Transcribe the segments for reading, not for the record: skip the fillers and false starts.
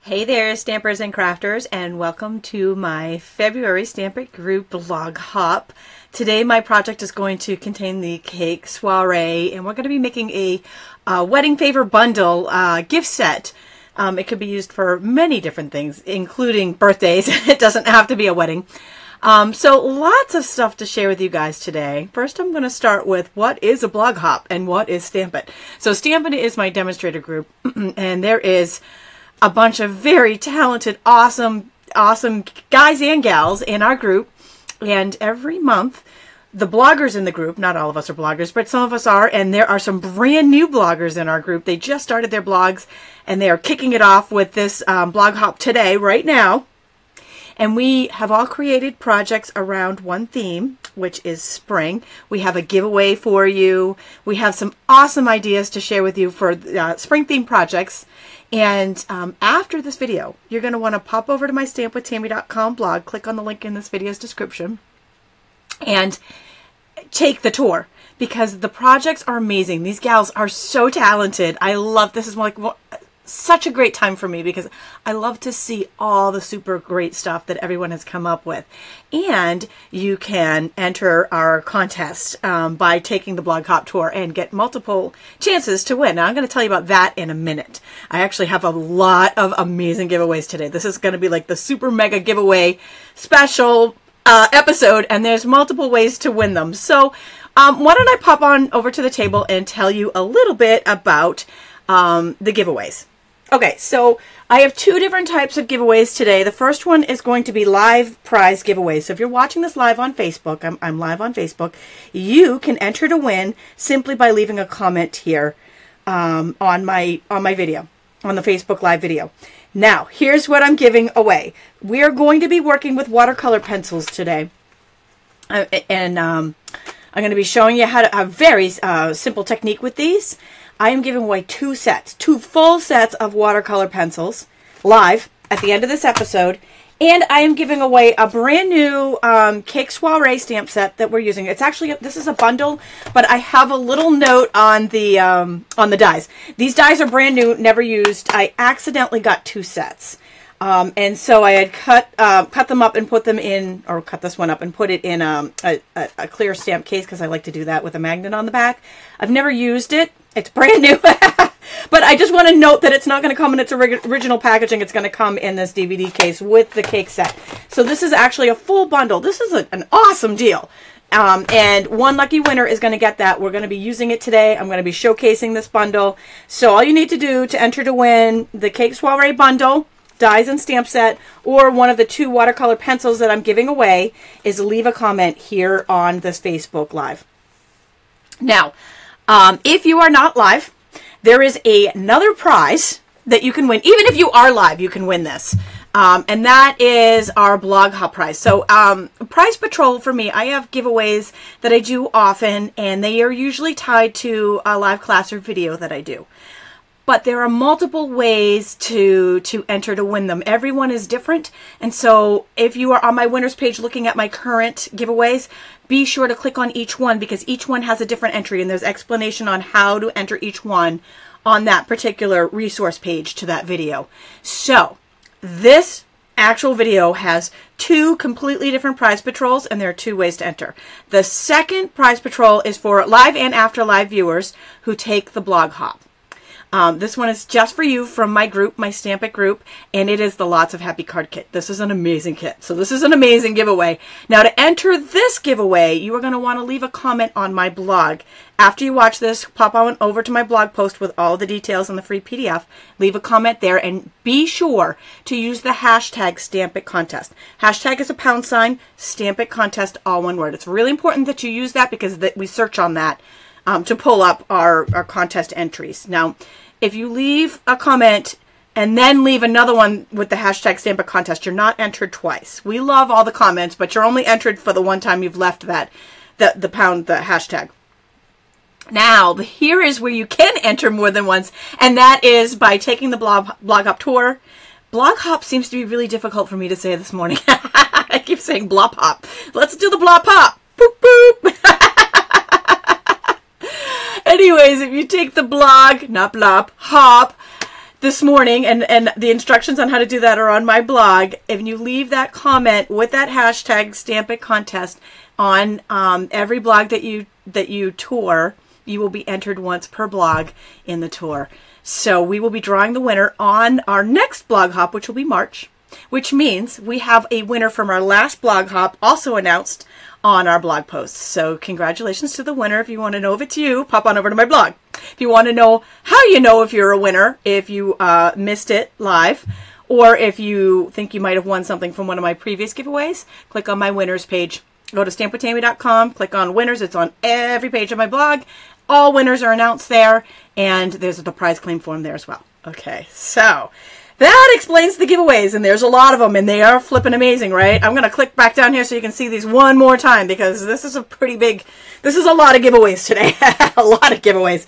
Hey there, stampers and crafters, and welcome to my February Stamp It Group blog hop. Today my project is going to contain the Cake Soiree, and we're going to be making a wedding favor bundle gift set. It could be used for many different things, including birthdays. It doesn't have to be a wedding. So lots of stuff to share with you guys today. First, I'm going to start with what is a blog hop and what is Stamp It. So Stamp It is my demonstrator group, and there is a bunch of very talented, awesome guys and gals in our group. And every month, the bloggers in the group, not all of us are bloggers, but some of us are, and there are some brand new bloggers in our group. They just started their blogs, and they are kicking it off with this blog hop today, right now. And we have all created projects around one theme, which is spring. We have a giveaway for you. We have some awesome ideas to share with you for spring theme projects. And after this video, you're going to want to pop over to my stampwithtami.com blog, click on the link in this video's description, and take the tour, because the projects are amazing. These gals are so talented. I love this. Is like such a great time for me because I love to see all the super great stuff that everyone has come up with. And you can enter our contest by taking the blog hop tour and get multiple chances to win. Now, I'm going to tell you about that in a minute. I actually have a lot of amazing giveaways today. This is going to be like the super mega giveaway special episode, and there's multiple ways to win them. So why don't I pop on over to the table and tell you a little bit about the giveaways. Okay, so I have two different types of giveaways today. The first one is going to be live prize giveaways. So if you're watching this live on Facebook, I'm live on Facebook, you can enter to win simply by leaving a comment here on my video, on the Facebook live video. Now, here's what I'm giving away. We are going to be working with watercolor pencils today. And I'm going to be showing you how to a very simple technique with these. I am giving away two full sets of watercolor pencils live at the end of this episode. And I am giving away a brand new Cake Soiree stamp set that we're using. It's actually, this is a bundle, but I have a little note on the dies. These dies are brand new, never used. I accidentally got two sets. And so I had cut them up and put them in, or cut this one up and put it in a clear stamp case, because I like to do that with a magnet on the back. I've never used it. It's brand new. But I just want to note that it's not going to come in its original packaging. It's going to come in this DVD case with the cake set. So this is actually a full bundle. This is an awesome deal. And one lucky winner is going to get that. We're going to be using it today. I'm going to be showcasing this bundle. So all you need to do to enter to win the Cake Soiree bundle, dies and stamp set, or one of the two watercolor pencils that I'm giving away, is leave a comment here on this Facebook Live. Now, if you are not live, there is another prize that you can win. Even if you are live, you can win this. And that is our blog hop prize. So Prize Patrol, for me, I have giveaways that I do often, and they are usually tied to a live class or video that I do. But there are multiple ways to enter to win them. Everyone is different. And so if you are on my winners page looking at my current giveaways, be sure to click on each one, because each one has a different entry, and there's explanation on how to enter each one on that particular resource page to that video. So this actual video has two completely different prize patrols, and there are two ways to enter. The second prize patrol is for live and after live viewers who take the blog hop. This one is just for you from my group, my Stamp It group, and it is the Lots of Happy card kit. This is an amazing kit. So this is an amazing giveaway. Now, to enter this giveaway, you are going to want to leave a comment on my blog. After you watch this, pop on over to my blog post with all the details and the free PDF. Leave a comment there, and be sure to use the hashtag #StampItContest. Hashtag is a #, Stamp It Contest, all one word. It's really important that you use that, because we search on that to pull up our contest entries. Now, if you leave a comment and then leave another one with the hashtag #StampItContest, you're not entered twice. We love all the comments, but you're only entered for the one time you've left the hashtag. Now, here is where you can enter more than once, and that is by taking the blog hop tour. Blog hop seems to be really difficult for me to say this morning. I keep saying blop hop. Let's do the blop hop. Boop, boop. Anyways, if you take the blog, not blop, hop, this morning, and the instructions on how to do that are on my blog. If you leave that comment with that hashtag Stamp It Contest on every blog that you tour, you will be entered once per blog in the tour. So we will be drawing the winner on our next blog hop, which will be March, which means we have a winner from our last blog hop also announced on our blog posts. So congratulations to the winner. If you want to know if it's you, pop on over to my blog. If you want to know how you know if you're a winner, if you missed it live, or if you think you might have won something from one of my previous giveaways, click on my winners page. Go to stampwithtami.com, click on winners. It's on every page of my blog. All winners are announced there, and there's the prize claim form there as well. Okay, so that explains the giveaways, and there's a lot of them, and they are flipping amazing, right? I'm going to click back down here so you can see these one more time, because this is a pretty big, this is a lot of giveaways today. A lot of giveaways.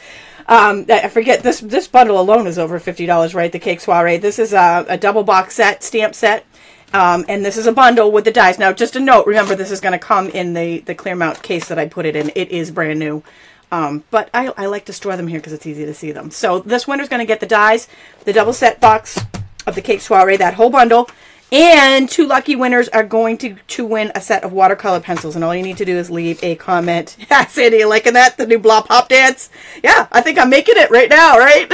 I forget, this bundle alone is over $50, right? The Cake Soiree. This is a double box set, stamp set, and this is a bundle with the dies. Now, just a note, remember, this is going to come in the clear mount case that I put it in. It is brand new. But I like to store them here because it's easy to see them. So this winner's going to get the dies, the double set box of the Cake Soiree, that whole bundle, and 2 lucky winners are going to win a set of watercolor pencils. And all you need to do is leave a comment. Yeah, Sandy, you liking that? The new Blop Hop dance? Yeah, I think I'm making it right now, right?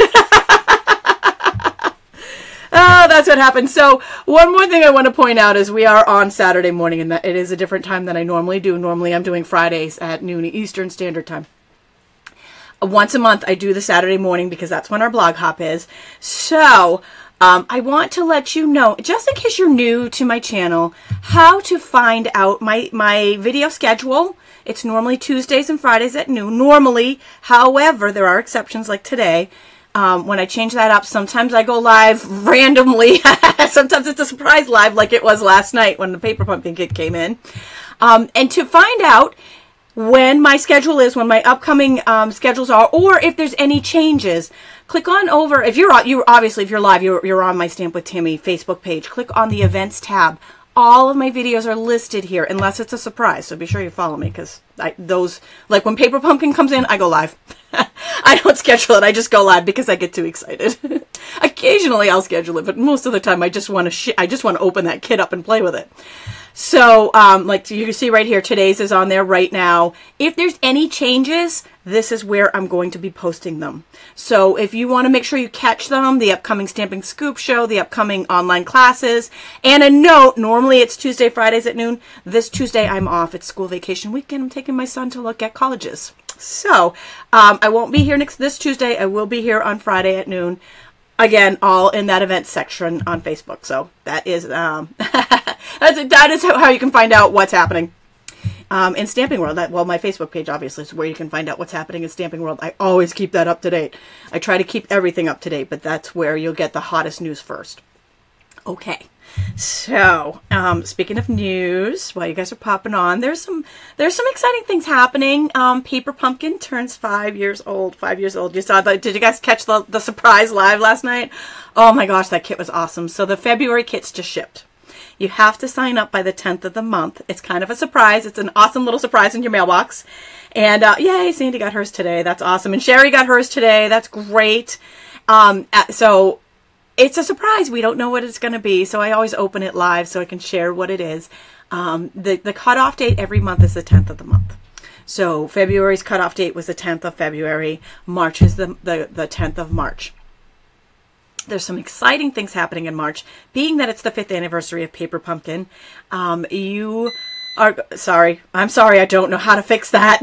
Oh, that's what happened. So one more thing I want to point out is we are on Saturday morning, and that it is a different time than I normally do. Normally I'm doing Fridays at noon Eastern Standard Time. Once a month I do the Saturday morning because that's when our blog hop is. So I want to let you know, just in case you're new to my channel, how to find out my video schedule. It's normally Tuesdays and Fridays at noon, normally. However, there are exceptions like today. When I change that up, sometimes I go live randomly. Sometimes it's a surprise live like it was last night when the Paper Pumpkin Kit came in. And to find out when my schedule is, when my upcoming schedules are, or if there's any changes, click on over. If you're obviously, if you're live, you're on my Stamp with Tammy Facebook page. Click on the events tab. All of my videos are listed here, unless it's a surprise. So be sure you follow me, because those, like when Paper Pumpkin comes in, I go live. I don't schedule it. I just go live because I get too excited. Occasionally I'll schedule it, but most of the time I just want to open that kit up and play with it. So, like you can see right here, today's is on there right now. If there's any changes, this is where I'm going to be posting them. So if you want to make sure you catch them, the upcoming Stamping Scoop show, the upcoming online classes, and a note, normally it's Tuesday, Fridays at noon. This Tuesday I'm off. It's school vacation weekend. I'm taking my son to look at colleges. So, I won't be here this Tuesday. I will be here on Friday at noon. Again, all in that event section on Facebook. So that is that is how you can find out what's happening in Stamping World. Well, my Facebook page obviously is where you can find out what's happening in Stamping World. I always keep that up to date. I try to keep everything up to date, but that's where you'll get the hottest news first. Okay, so speaking of news, while you guys are popping on, there's some exciting things happening. Paper Pumpkin turns 5 years old. 5 years old. You saw that? Did you guys catch the surprise live last night? Oh my gosh, that kit was awesome. So the February kit's just shipped. You have to sign up by the 10th of the month. It's kind of a surprise. It's an awesome little surprise in your mailbox. And yay, Sandy got hers today. That's awesome. And Sherry got hers today. That's great. So it's a surprise. We don't know what it's going to be. So I always open it live so I can share what it is. The cutoff date every month is the 10th of the month. So February's cutoff date was the 10th of February. March is the 10th of March. There's some exciting things happening in March. Being that it's the 5th anniversary of Paper Pumpkin, you are... Sorry. I'm sorry. I don't know how to fix that.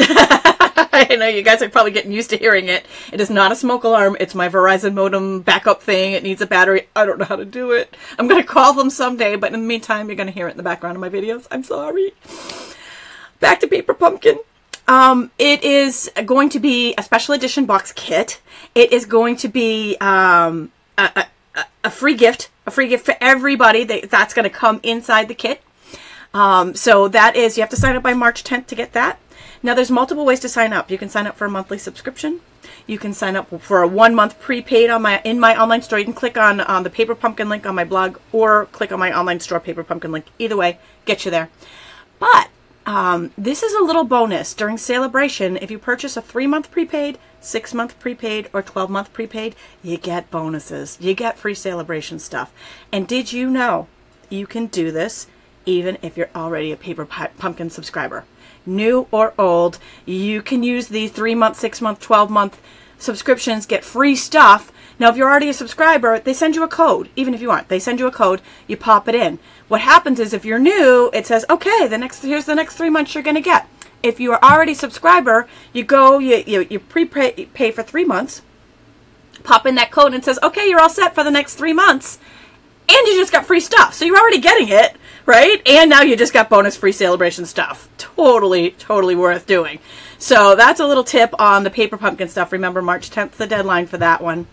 I know you guys are probably getting used to hearing it. It is not a smoke alarm. It's my Verizon modem backup thing. It needs a battery. I don't know how to do it. I'm going to call them someday, but in the meantime, you're going to hear it in the background of my videos. I'm sorry. Back to Paper Pumpkin. It is going to be a special edition box kit. It is going to be... a free gift for everybody. That's going to come inside the kit. So that is, you have to sign up by March 10th to get that. Now there's multiple ways to sign up. You can sign up for a monthly subscription. You can sign up for a 1 month prepaid in my online store. You can click on the Paper Pumpkin link on my blog or click on my online store Paper Pumpkin link. Either way, get you there. But This is a little bonus during celebration. If you purchase a 3-month prepaid, 6-month prepaid, or 12-month prepaid, you get bonuses. You get free celebration stuff. And did you know you can do this even if you're already a Paper Pumpkin subscriber? New or old, you can use the 3-month, 6-month, 12-month subscriptions, get free stuff. Now, if you're already a subscriber, they send you a code. Even if you aren't, they send you a code. You pop it in. What happens is if you're new, it says, okay, here's the next 3 months you're going to get. If you are already a subscriber, you go, you pay for 3 months, pop in that code, and it says, okay, you're all set for the next 3 months. And you just got free stuff. So you're already getting it, right? And now you just got bonus free celebration stuff. Totally, totally worth doing. So that's a little tip on the Paper Pumpkin stuff. Remember, March 10th, the deadline for that one.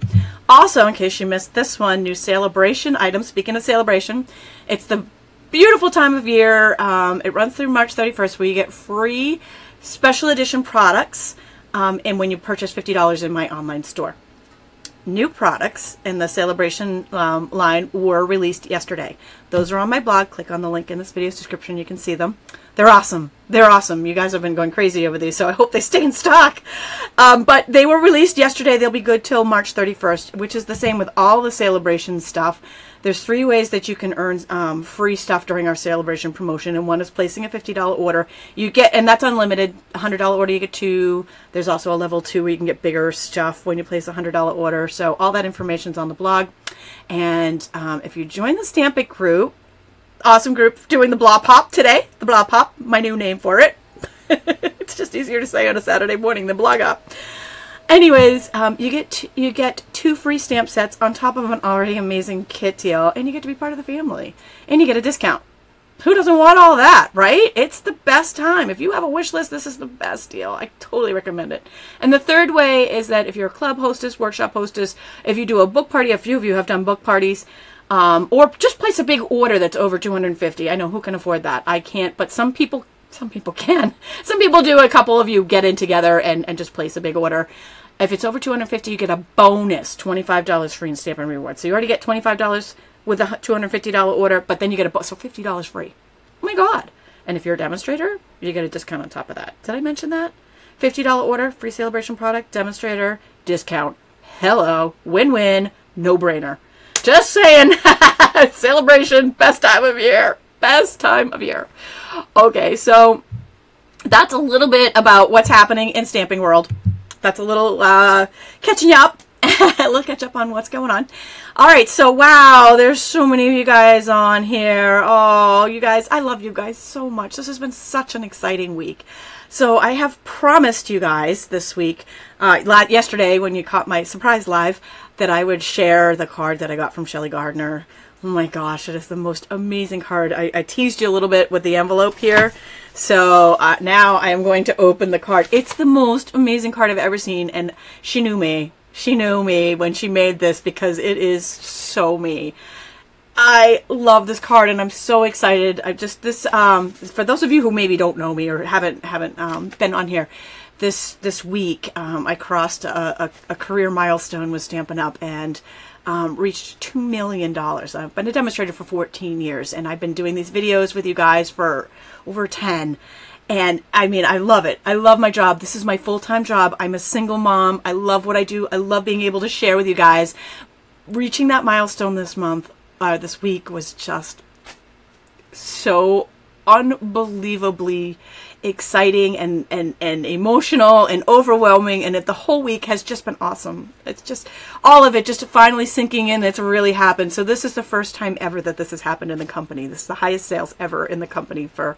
Also, in case you missed this one, new celebration items. Speaking of celebration, it's the beautiful time of year. It runs through March 31st where you get free special edition products and when you purchase $50 in my online store. New products in the celebration line were released yesterday. Those are on my blog. Click on the link in this video's description. You can see them. They're awesome. They're awesome. You guys have been going crazy over these, so I hope they stay in stock. But they were released yesterday. They'll be good till March 31st, which is the same with all the celebration stuff. There's 3 ways that you can earn free stuff during our celebration promotion, and one is placing a $50 order. You get, and that's unlimited. $100 order, you get 2. There's also a level 2 where you can get bigger stuff when you place a $100 order. So all that information's on the blog. And if you join the Stampin' group, awesome group doing the Blah Pop today. The Blah Pop, my new name for it. It's just easier to say on a Saturday morning than blog up. Anyways, you get 2 free stamp sets on top of an already amazing kit deal, and you get to be part of the family, and you get a discount. Who doesn't want all that, right? It's the best time. If you have a wish list, this is the best deal. I totally recommend it. And the third way is that if you're a club hostess, workshop hostess, if you do a book party, a few of you have done book parties, or just place a big order that's over $250. I know, who can afford that? I can't, but some people can. Some people do. A couple of you get in together and just place a big order. If it's over $250, you get a bonus $25 free in Stampin' Rewards. So you already get $25 with a $250 order, but then you get a so $50 free. Oh my God. And if you're a demonstrator, you get a discount on top of that. Did I mention that? $50 order, free celebration product, demonstrator, discount. Hello. Win-win. No-brainer. Just saying. Celebration, best time of year. Best time of year. Okay, so that's a little bit about what's happening in Stamping World. That's a little catching up. A little catch up on what's going on. All right, so wow, there's so many of you guys on here. Oh, you guys, I love you guys so much. This has been such an exciting week. So I have promised you guys this week, yesterday when you caught my surprise live, that I would share the card that I got from Shelly Gardner. Oh my gosh, it is the most amazing card. I teased you a little bit with the envelope here. So now I am going to open the card. It's the most amazing card I've ever seen, and she knew me. She knew me when she made this because it is so me. I love this card and I'm so excited. I just for those of you who maybe don't know me or haven't been on here, this week I crossed a career milestone with Stampin' Up and reached $2 million. I've been a demonstrator for 14 years and I've been doing these videos with you guys for over 10. And I mean, I love it. I love my job. This is my full-time job. I'm a single mom. I love what I do. I love being able to share with you guys. Reaching that milestone this week was just so unbelievably exciting and emotional and overwhelming, and the whole week has just been awesome. It's just all of it just finally sinking in. It's really happened. So this is the first time ever that this has happened in the company. This is the highest sales ever in the company for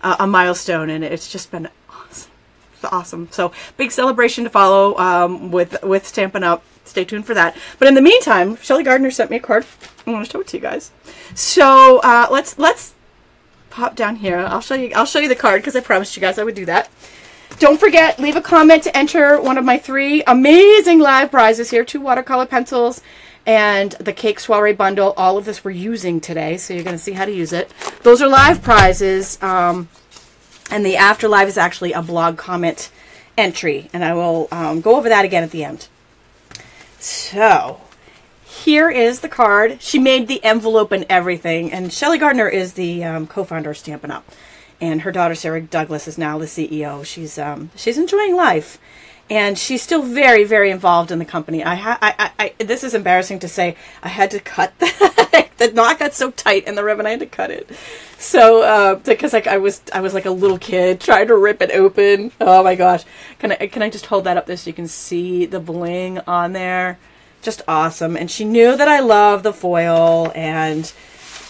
a milestone, and it's just been awesome. It's awesome. So big celebration to follow with Stampin' Up. Stay tuned for that. But in the meantime, Shelly Gardner sent me a card. I want to show it to you guys. So let's pop down here. I'll show you the card because I promised you guys I would do that. Don't forget, leave a comment to enter one of my 3 amazing live prizes here. 2 watercolor pencils and the Cake Soiree bundle. All of this we're using today, so you're going to see how to use it. Those are live prizes, and the after live is actually a blog comment entry, and I will go over that again at the end. So here is the card. She made the envelope and everything, and Shelly Gardner is the co-founder of Stampin' Up. and her daughter Sarah Douglas is now the CEO. She's enjoying life, and she's still very, very involved in the company. This is embarrassing to say. I had to cut the knot got so tight in the ribbon. I had to cut it. So because I was like a little kid trying to rip it open. Oh my gosh! Can I just hold that up there so you can see the bling on there? Just awesome. And she knew that I love the foil, and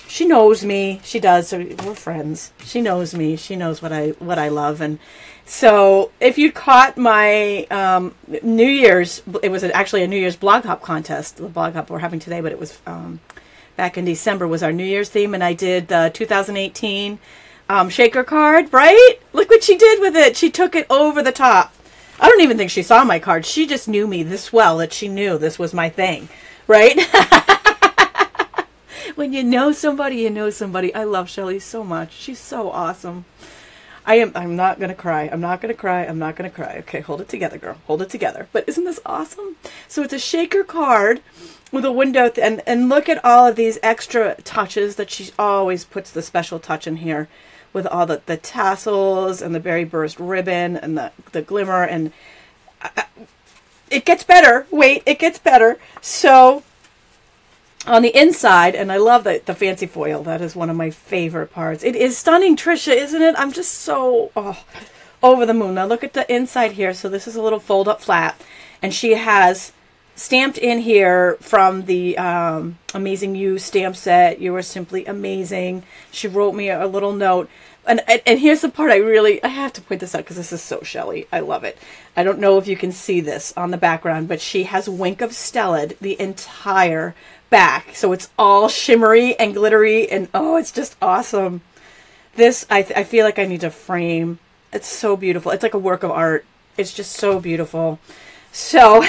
she knows me. She does. So we're friends. She knows me. She knows what I love. And so if you caught my New Year's, it was actually a New Year's blog hop contest. The blog hop we're having today, but it was back in December was our New Year's theme, and I did the 2018 shaker card. Right? Look what she did with it. She took it over the top. I don't even think she saw my card. She just knew me this well that she knew this was my thing, right? When you know somebody, you know somebody. I love Shelly so much. She's so awesome. I'm not going to cry. I'm not going to cry. I'm not going to cry. Okay, hold it together, girl. Hold it together. But isn't this awesome? So it's a shaker card with a window, and look at all of these extra touches that she always puts the special touch in here, with all the tassels and the berry burst ribbon and the glimmer, and it gets better. Wait, it gets better. So on the inside, and I love the fancy foil. That is one of my favorite parts. It is stunning, Trisha, isn't it? I'm just so over the moon. Now look at the inside here. So this is a little fold up flat, and she has stamped in here from the Amazing You stamp set. You are simply amazing. She wrote me a little note. And here's the part I have to point this out because this is so Shelly. I love it. I don't know if you can see this on the background, but she has Wink of Stellad the entire back. So it's all shimmery and glittery, and oh, it's just awesome. This, I feel like I need to frame. It's so beautiful. It's like a work of art. It's just so beautiful. So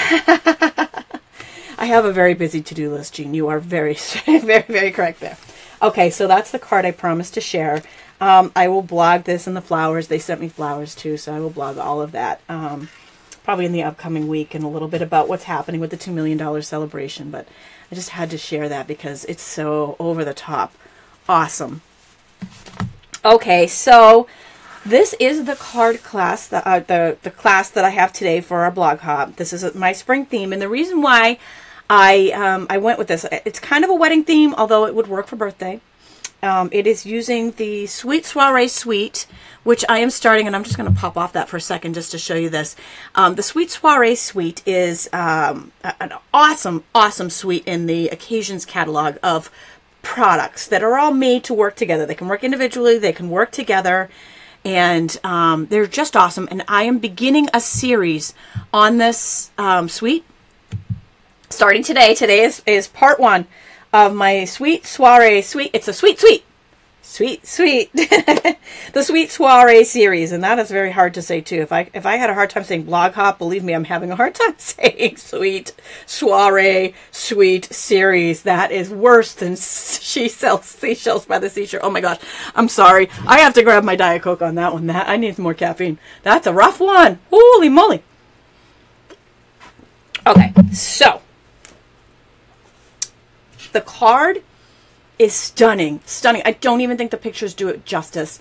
I have a very busy to-do list, Jean. You are very, very, very correct there. Okay, so that's the card I promised to share. I will blog this and the flowers. They sent me flowers too, so I will blog all of that probably in the upcoming week, and a little bit about what's happening with the $2 million celebration. But I just had to share that because it's so over the top awesome. Okay, so this is the card class, the class that I have today for our blog hop. This is my spring theme, and the reason why I went with this, it's kind of a wedding theme, although it would work for birthday. It is using the Sweet Soiree Suite, which I am starting, and I'm just going to pop off that for a second just to show you this. The Sweet Soiree Suite is an awesome, awesome suite in the Occasions catalog of products that are all made to work together. They can work individually, they can work together, and they're just awesome. And I am beginning a series on this suite starting today. Today is part 1 of my Sweet Soiree Suite. It's a sweet. The Sweet Soiree series, and that is very hard to say too. If I had a hard time saying blog hop, believe me, I'm having a hard time saying Sweet Soiree Suite series. That is worse than She Sells Seashells by the Seashore. Oh my gosh, I'm sorry. I have to grab my Diet Coke on that one. I need more caffeine. That's a rough one. Holy moly. Okay, so the card is stunning. I don't even think the pictures do it justice.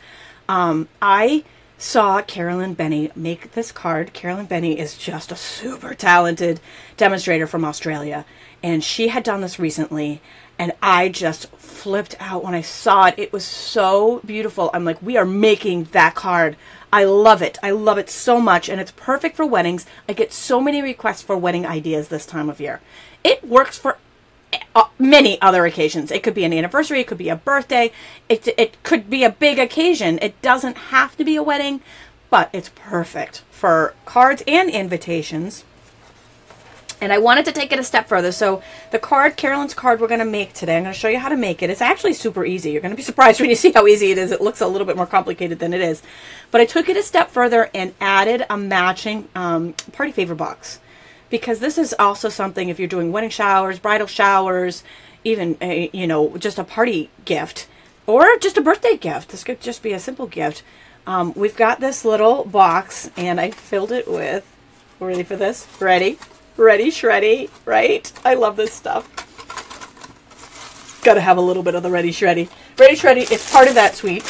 I saw Carolyn Bennie make this card. Carolyn Bennie is just a super talented demonstrator from Australia, and she had done this recently, and I just flipped out when I saw it. It was so beautiful. I'm like, we are making that card. I love it. I love it so much, and it's perfect for weddings. I get so many requests for wedding ideas this time of year. It works for many other occasions. It could be an anniversary, it could be a birthday, it could be a big occasion. It doesn't have to be a wedding, but it's perfect for cards and invitations. And I wanted to take it a step further. So the card, Carolyn's card we're going to make today, I'm going to show you how to make it. It's actually super easy. You're going to be surprised when you see how easy it is. It looks a little bit more complicated than it is. But I took it a step further and added a matching party favor box. Because this is also something, if you're doing wedding showers, bridal showers, even, you know, just a party gift, or just a birthday gift. This could just be a simple gift. We've got this little box, and I filled it with, ready for this? Ready, shreddy, right? I love this stuff. Got to have a little bit of the ready, shreddy. Ready, shreddy is part of that suite.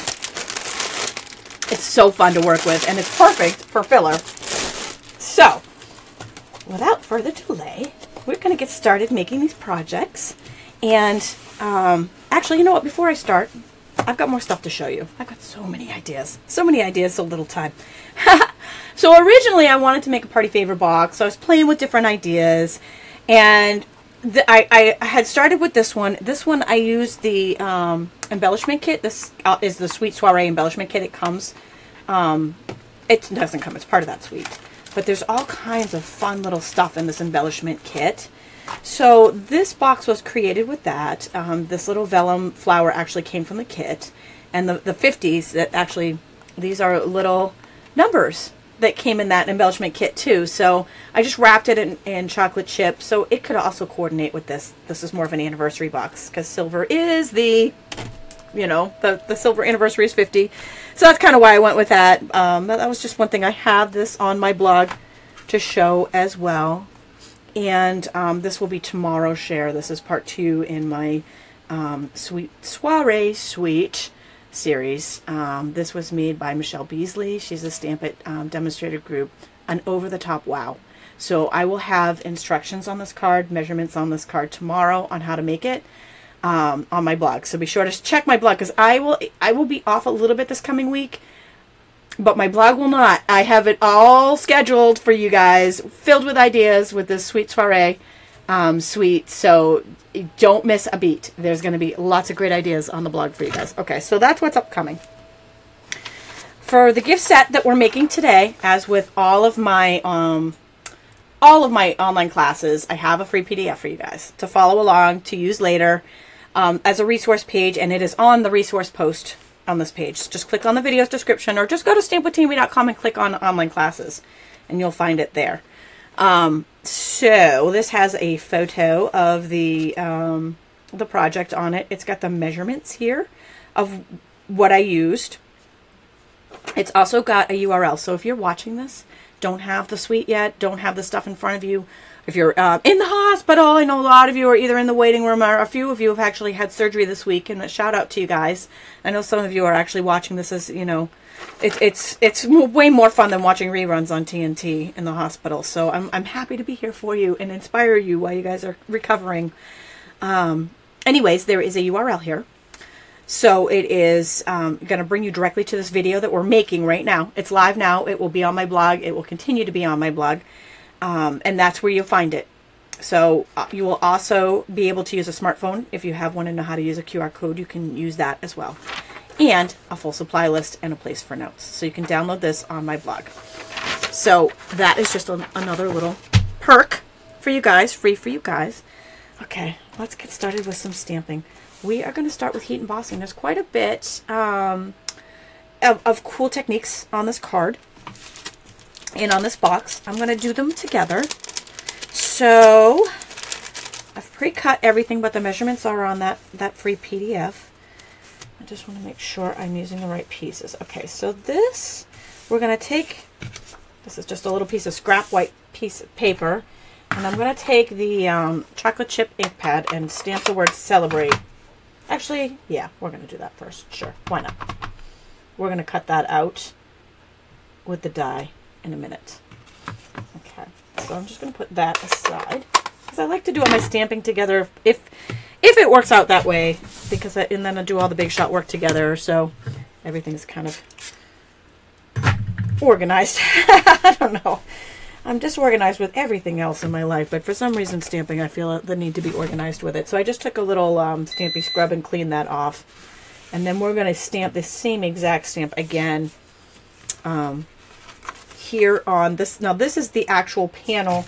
so fun to work with, and it's perfect for filler. So, without further delay, we're going to get started making these projects. And actually, you know what? Before I start, I've got more stuff to show you. I've got so many ideas. So many ideas, so little time. So originally, I wanted to make a party favor box. So I was playing with different ideas. And I had started with this one. This one, I used the Embellishment Kit. This is the Sweet Soiree Embellishment Kit. It comes, it doesn't come, it's part of that suite. But there's all kinds of fun little stuff in this Embellishment Kit. So this box was created with that. This little vellum flower actually came from the kit. And the 50s, that actually, these are little numbers that came in that Embellishment Kit too. So I just wrapped it in chocolate chip, so it could also coordinate with this. This is more of an anniversary box, because silver is the, you know, the silver anniversary is 50. So that's kind of why I went with that. That was just one thing. I have this on my blog to show as well. And this will be tomorrow's share. This is part 2 in my Sweet Soiree Suite series. This was made by Michelle Beasley. She's a Stamp It Demonstrator group. An over-the-top wow. So I will have instructions on this card, measurements on this card tomorrow on how to make it on my blog. So be sure to check my blog, because I will be off a little bit this coming week, but my blog will not. I have it all scheduled for you guys, filled with ideas with this Sweet Soiree suite. So don't miss a beat. There's going to be lots of great ideas on the blog for you guys. Okay, so that's what's upcoming. For the gift set that we're making today, as with all of my online classes, I have a free PDF for you guys to follow along, to use later as a resource page, and it is on the resource post on this page. Just click on the video's description, or just go to stampwithtami.com and click on online classes, and you'll find it there. So this has a photo of the project on it. It's got the measurements here of what I used. It's also got a URL. So if you're watching this, don't have the suite yet, don't have the stuff in front of you, if you're in the hospital, I know a lot of you are either in the waiting room, or a few of you have actually had surgery this week, and a shout out to you guys. I know some of you are actually watching this as, you know, it's way more fun than watching reruns on TNT in the hospital. So I'm happy to be here for you and inspire you while you guys are recovering. Anyways, there is a URL here. So it is going to bring you directly to this video that we're making right now. It's live now. It will be on my blog. It will continue to be on my blog. And that's where you'll find it. So you will also be able to use a smartphone. If you have one and know how to use a QR code, you can use that as well. And a full supply list and a place for notes. So you can download this on my blog. So that is just another little perk for you guys, free for you guys. Okay, let's get started with some stamping. We are going to start with heat embossing. There's quite a bit of cool techniques on this card and on this box. I'm going to do them together. So I've pre-cut everything, but the measurements are on that free PDF. I just want to make sure I'm using the right pieces. Okay, so this, we're going to take, this is just a little piece of scrap white piece of paper, and I'm going to take the chocolate chip ink pad and stamp the word celebrate. Actually, yeah, we're going to do that first. Sure, why not? We're going to cut that out with the die in a minute. Okay, so I'm just going to put that aside, because I like to do all my stamping together if it works out that way, because and then I do all the big shot work together, so everything's kind of organized. I don't know. I'm disorganized with everything else in my life, but for some reason stamping, I feel the need to be organized with it. So I just took a little Stampy scrub and cleaned that off. And then we're going to stamp the same exact stamp again here on this. Now this is the actual panel.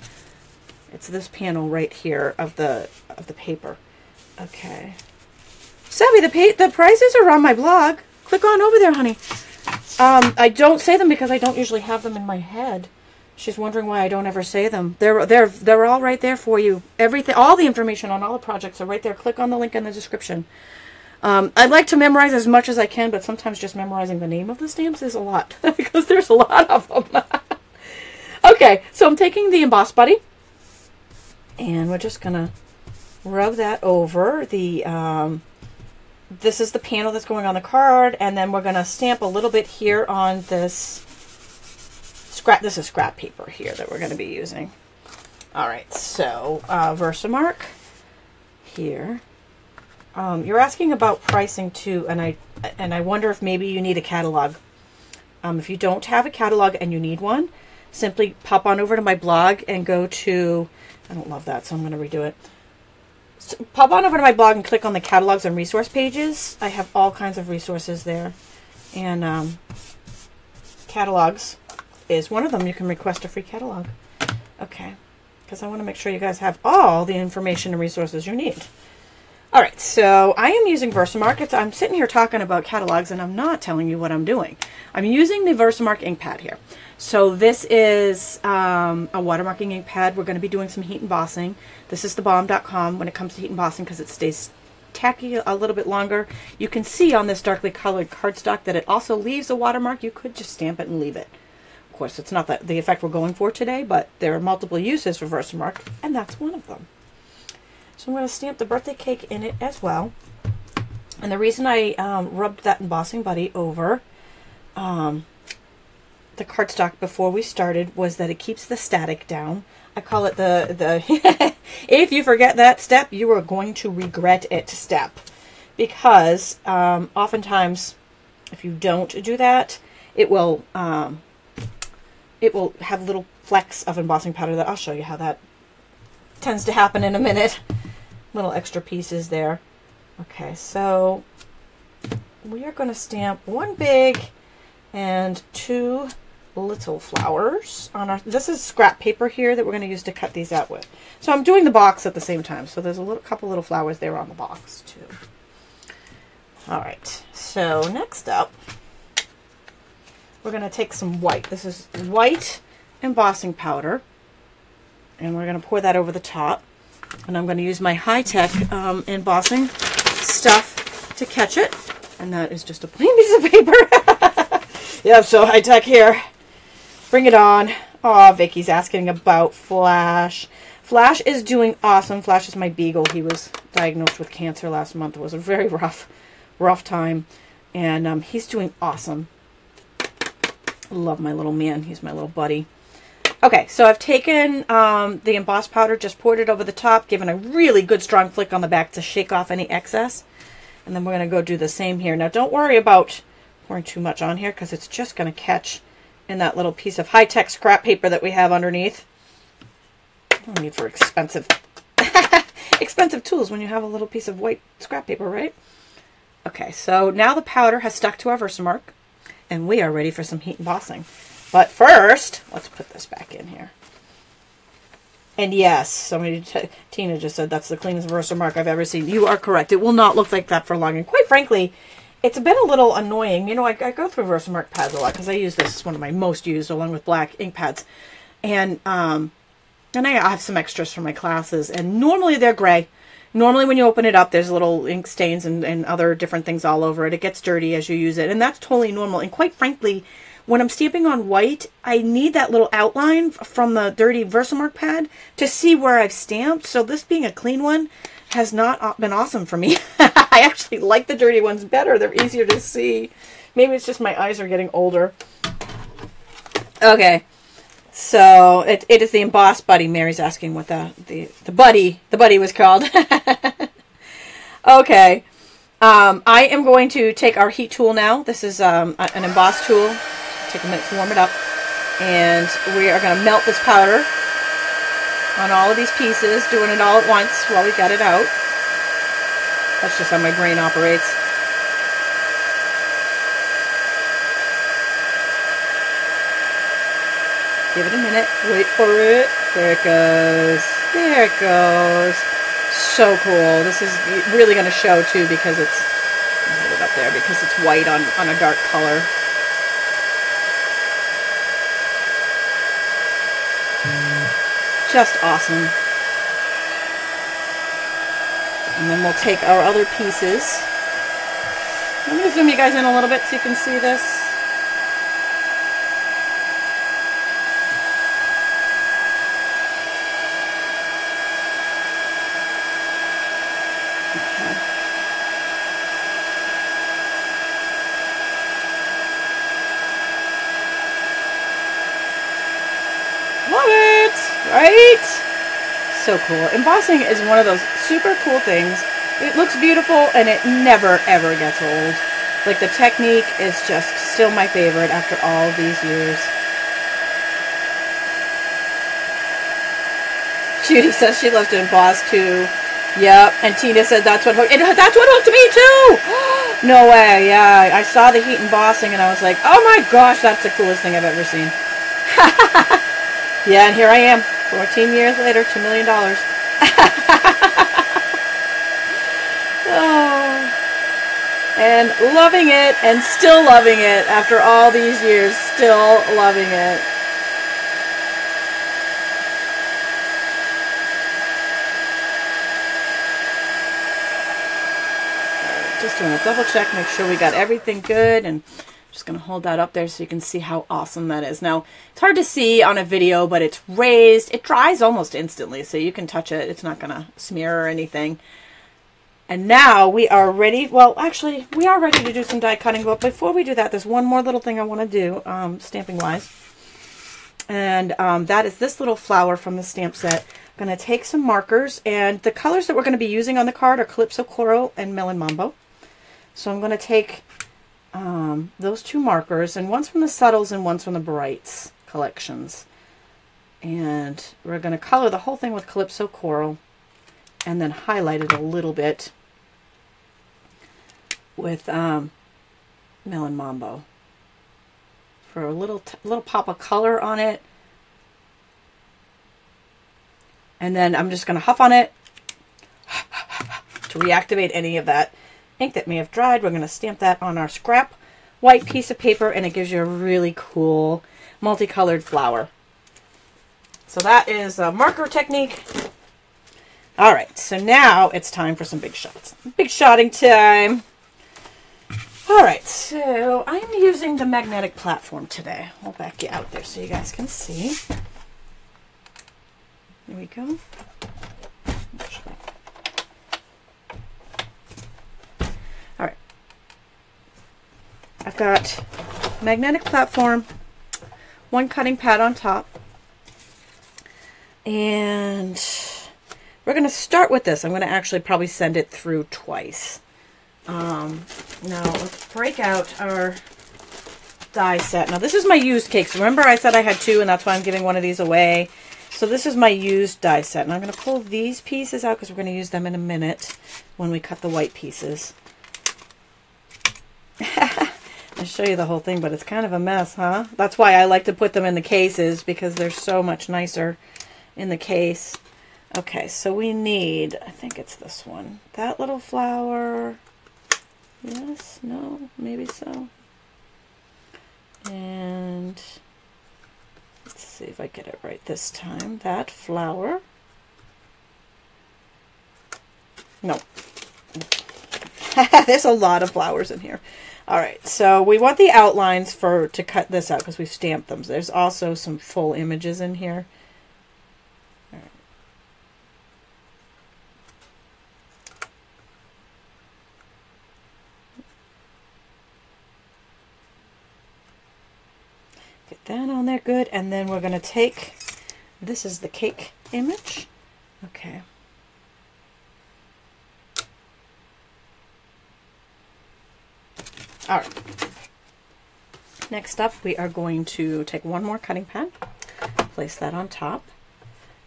It's this panel right here of the paper. Okay. Savvy, the prices are on my blog. Click on over there, honey. I don't say them because I don't usually have them in my head. She's wondering why I don't ever say them. They're all right there for you. Everything, all the information on all the projects are right there. Click on the link in the description. I'd like to memorize as much as I can, but sometimes just memorizing the name of the stamps is a lot because there's a lot of them. Okay, so I'm taking the Emboss Buddy, and we're just gonna rub that over the this is the panel that's going on the card, and then we're going to stamp a little bit here on this scrap. This is scrap paper here that we're going to be using. All right, so Versamark here. You're asking about pricing too, and I wonder if maybe you need a catalog. If you don't have a catalog and you need one, simply pop on over to my blog and go to, I don't love that, so I'm going to redo it. So pop on over to my blog and click on the catalogs and resource pages. I have all kinds of resources there. And catalogs is one of them. You can request a free catalog. Okay, because I want to make sure you guys have all the information and resources you need. All right, so I am using Versamark. I'm sitting here talking about catalogs, and I'm not telling you what I'm doing. I'm using the Versamark ink pad here. So this is a watermarking ink pad. We're going to be doing some heat embossing. This is thebomb.com when it comes to heat embossing because it stays tacky a little bit longer. You can see on this darkly colored cardstock that it also leaves a watermark. You could just stamp it and leave it. Of course, it's not the effect we're going for today, but there are multiple uses for Versamark, and that's one of them. So I'm going to stamp the birthday cake in it as well. And the reason I rubbed that embossing buddy over the cardstock before we started was that it keeps the static down. I call it the if you forget that step, you are going to regret it step. Because oftentimes, if you don't do that, it will have little flecks of embossing powder that I'll show you how that tends to happen in a minute. Little extra pieces there. Okay, so we are going to stamp one big and two little flowers on our, this is scrap paper here that we're going to use to cut these out with. So I'm doing the box at the same time. So there's a couple little flowers there on the box too. All right, so next up, we're going to take some white. This is white embossing powder, and we're going to pour that over the top. And I'm going to use my high-tech embossing stuff to catch it. And that is just a plain piece of paper. Yeah, so high-tech here. Bring it on. Oh, Vicky's asking about Flash. Flash is doing awesome. Flash is my beagle. He was diagnosed with cancer last month. It was a very rough time. And he's doing awesome. Love my little man. He's my little buddy. Okay, so I've taken the embossed powder, just poured it over the top, given a really good strong flick on the back to shake off any excess. And then we're going to go do the same here. Now, don't worry about pouring too much on here because it's just going to catch in that little piece of high-tech scrap paper that we have underneath. No need for expensive expensive tools when you have a little piece of white scrap paper, right? Okay, so now the powder has stuck to our Versamark, and we are ready for some heat embossing. But first, let's put this back in here. And yes, Tina just said that's the cleanest Versamark I've ever seen. You are correct. It will not look like that for long. And quite frankly, it's been a little annoying. You know, I go through Versamark pads a lot because I use this as one of my most used along with black ink pads. And I have some extras for my classes. And normally they're gray. Normally when you open it up, there's little ink stains and other different things all over it. It gets dirty as you use it. And that's totally normal. And quite frankly, when I'm stamping on white, I need that little outline from the dirty Versamark pad to see where I've stamped. So this being a clean one has not been awesome for me. I actually like the dirty ones better. They're easier to see. Maybe it's just my eyes are getting older. Okay, so it is the embossed buddy. Mary's asking what the buddy was called. Okay, I am going to take our heat tool now. This is an emboss tool. Take a minute to warm it up, and we are going to melt this powder on all of these pieces, doing it all at once while we got it out. That's just how my brain operates. Give it a minute. Wait for it. There it goes. There it goes. So cool. This is really going to show too because it's, I'll hold it up there because it's white on a dark color. Just awesome. And then we'll take our other pieces. I'm going to zoom you guys in a little bit so you can see this. Okay. so cool. Embossing is one of those super cool things. It looks beautiful and it never ever gets old. Like, the technique is just still my favorite after all these years. Judy says she loves to emboss too. Yep, and Tina said that's what hooked me too! No way, yeah. I saw the heat embossing and I was like, oh my gosh, that's the coolest thing I've ever seen. Yeah, and here I am, 14 years later, $2 million. Oh. And loving it, and still loving it after all these years, still loving it. Just doing a double check, make sure we got everything good, and I'm just going to hold that up there so you can see how awesome that is. Now, it's hard to see on a video, but it's raised. It dries almost instantly, so you can touch it. It's not going to smear or anything. And now we are ready. Well, actually, we are ready to do some die cutting, but before we do that, there's one more little thing I want to do, stamping-wise. And that is this little flower from the stamp set. I'm going to take some markers, and the colors that we're going to be using on the card are Calypso Coral and Melon Mambo. So I'm going to take those two markers, and one's from the Subtles and one's from the Brights collections. And we're going to color the whole thing with Calypso Coral, and then highlight it a little bit with Melon Mambo for a little pop of color on it. And then I'm just going to huff on it to reactivate any of that ink that may have dried. We're going to stamp that on our scrap white piece of paper, and it gives you a really cool multicolored flower. So that is a marker technique. All right, so now it's time for some big shots. Big shotting time. All right, so I'm using the magnetic platform today. I'll back you out there so you guys can see. There we go. All right. I've got magnetic platform, one cutting pad on top, and we're going to start with this. I'm going to actually probably send it through twice. Now let's break out our die set. Now this is my used cakes. Remember I said I had two, and that's why I'm giving one of these away. So this is my used die set, and I'm going to pull these pieces out because we're going to use them in a minute when we cut the white pieces. I'll show you the whole thing, but it's kind of a mess, huh? That's why I like to put them in the cases, because they're so much nicer in the case. Okay, so we need, I think it's this one. That little flower. Yes, no, maybe so. And let's see if I get it right this time. That flower. No. There's a lot of flowers in here. All right, so we want the outlines to cut this out because we've stamped them. So there's also some full images in here. All right. Get that on there, good. And then we're going to take, this is the cake image. Okay. All right. Next up, we are going to take one more cutting pad, place that on top,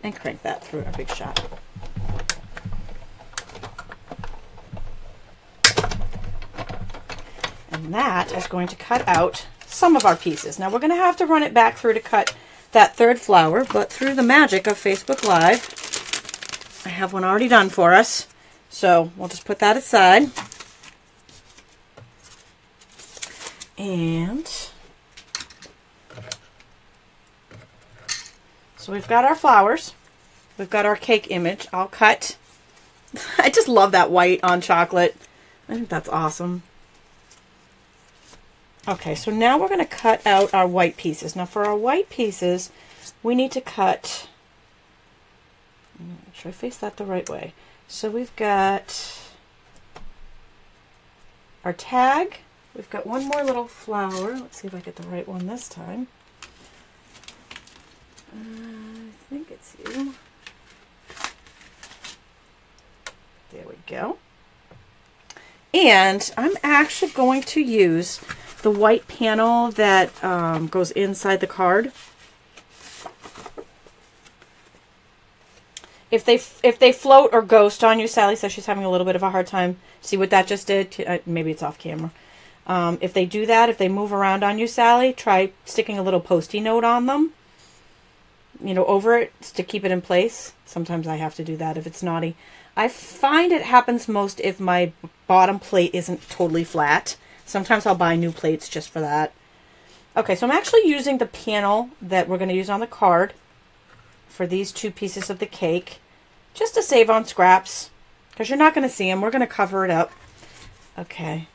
and crank that through our big shot. And that is going to cut out some of our pieces. Now we're going to have to run it back through to cut that third flower, but through the magic of Facebook Live, I have one already done for us. So we'll just put that aside. And so we've got our flowers. We've got our cake image. I'll cut. I just love that white on chocolate. I think that's awesome. Okay, so now we're going to cut out our white pieces. Now for our white pieces, we need to cut, make sure I face that the right way. So we've got our tag. We've got one more little flower. Let's see if I get the right one this time. I think it's you. go. And I'm actually going to use the white panel that goes inside the card. If they float or ghost on you, Sally says she's having a little bit of a hard time. See what that just did? Maybe it's off camera. If they do that, if they move around on you, Sally, try sticking a little Post-it note on them, you know, over it to keep it in place. Sometimes I have to do that if it's naughty. I find it happens most if my bottom plate isn't totally flat. Sometimes I'll buy new plates just for that. Okay, so I'm actually using the panel that we're going to use on the card for these two pieces of the cake, just to save on scraps, because you're not going to see them. We're going to cover it up. Okay,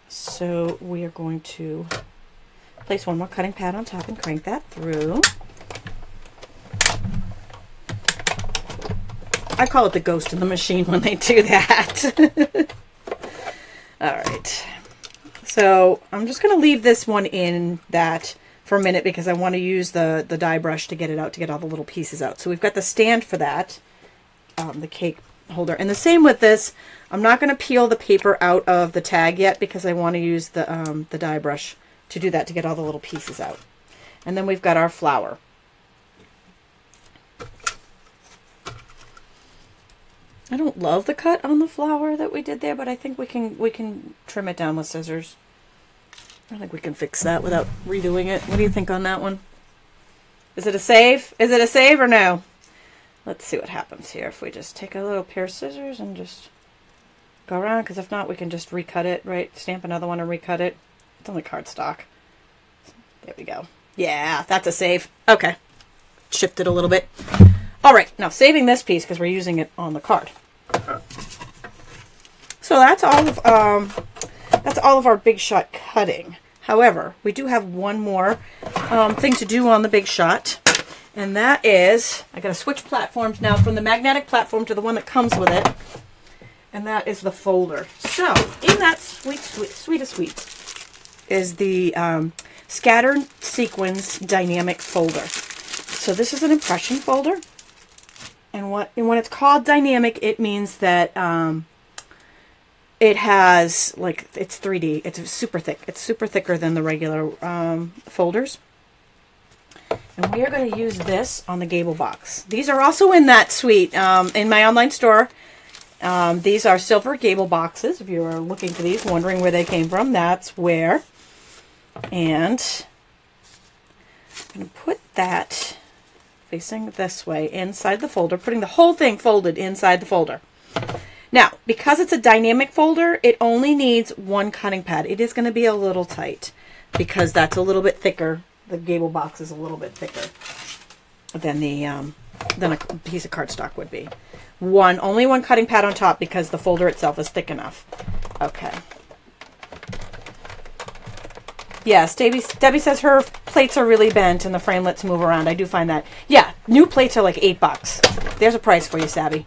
so we are going to place one more cutting pad on top and crank that through. I call it the ghost in the machine when they do that. All right, so I'm just going to leave this one in that for a minute because I want to use the die brush to get it out, to get all the little pieces out. So we've got the stand for that, the cake holder. And the same with this. I'm not going to peel the paper out of the tag yet because I want to use the die brush to do that, to get all the little pieces out. And then we've got our flower. I don't love the cut on the flower that we did there, but I think we can trim it down with scissors. I think we can fix that without redoing it. What do you think on that one? Is it a save? Is it a save or no? Let's see what happens here if we just take a little pair of scissors and just go around, because if not, we can just recut it, right? Stamp another one and recut it. It's only cardstock. There we go. Yeah, that's a save. Okay. Shift it a little bit. All right, now saving this piece because we're using it on the card. So that's all of our Big Shot cutting. However, we do have one more thing to do on the Big Shot, and that is, I got to switch platforms now from the magnetic platform to the one that comes with it, and that is the folder. So in that sweetest is the Scattered Sequins Dynamic Folder. So this is an impression folder, and when it's called dynamic, it means that it has, like, it's 3D. It's super thick. It's super thicker than the regular folders. And we are going to use this on the Gable box. These are also in that suite in my online store. These are silver Gable boxes. If you are looking for these, wondering where they came from, that's where. And I'm going to put that facing this way inside the folder, putting the whole thing folded inside the folder. Now, because it's a dynamic folder, it only needs one cutting pad. It is going to be a little tight because that's a little bit thicker. The Gable box is a little bit thicker than a piece of cardstock would be. Only one cutting pad on top because the folder itself is thick enough. Okay. Yes, Debbie says her plates are really bent and the framelits move around. I do find that. Yeah, new plates are like $8. There's a price for you, Savvy.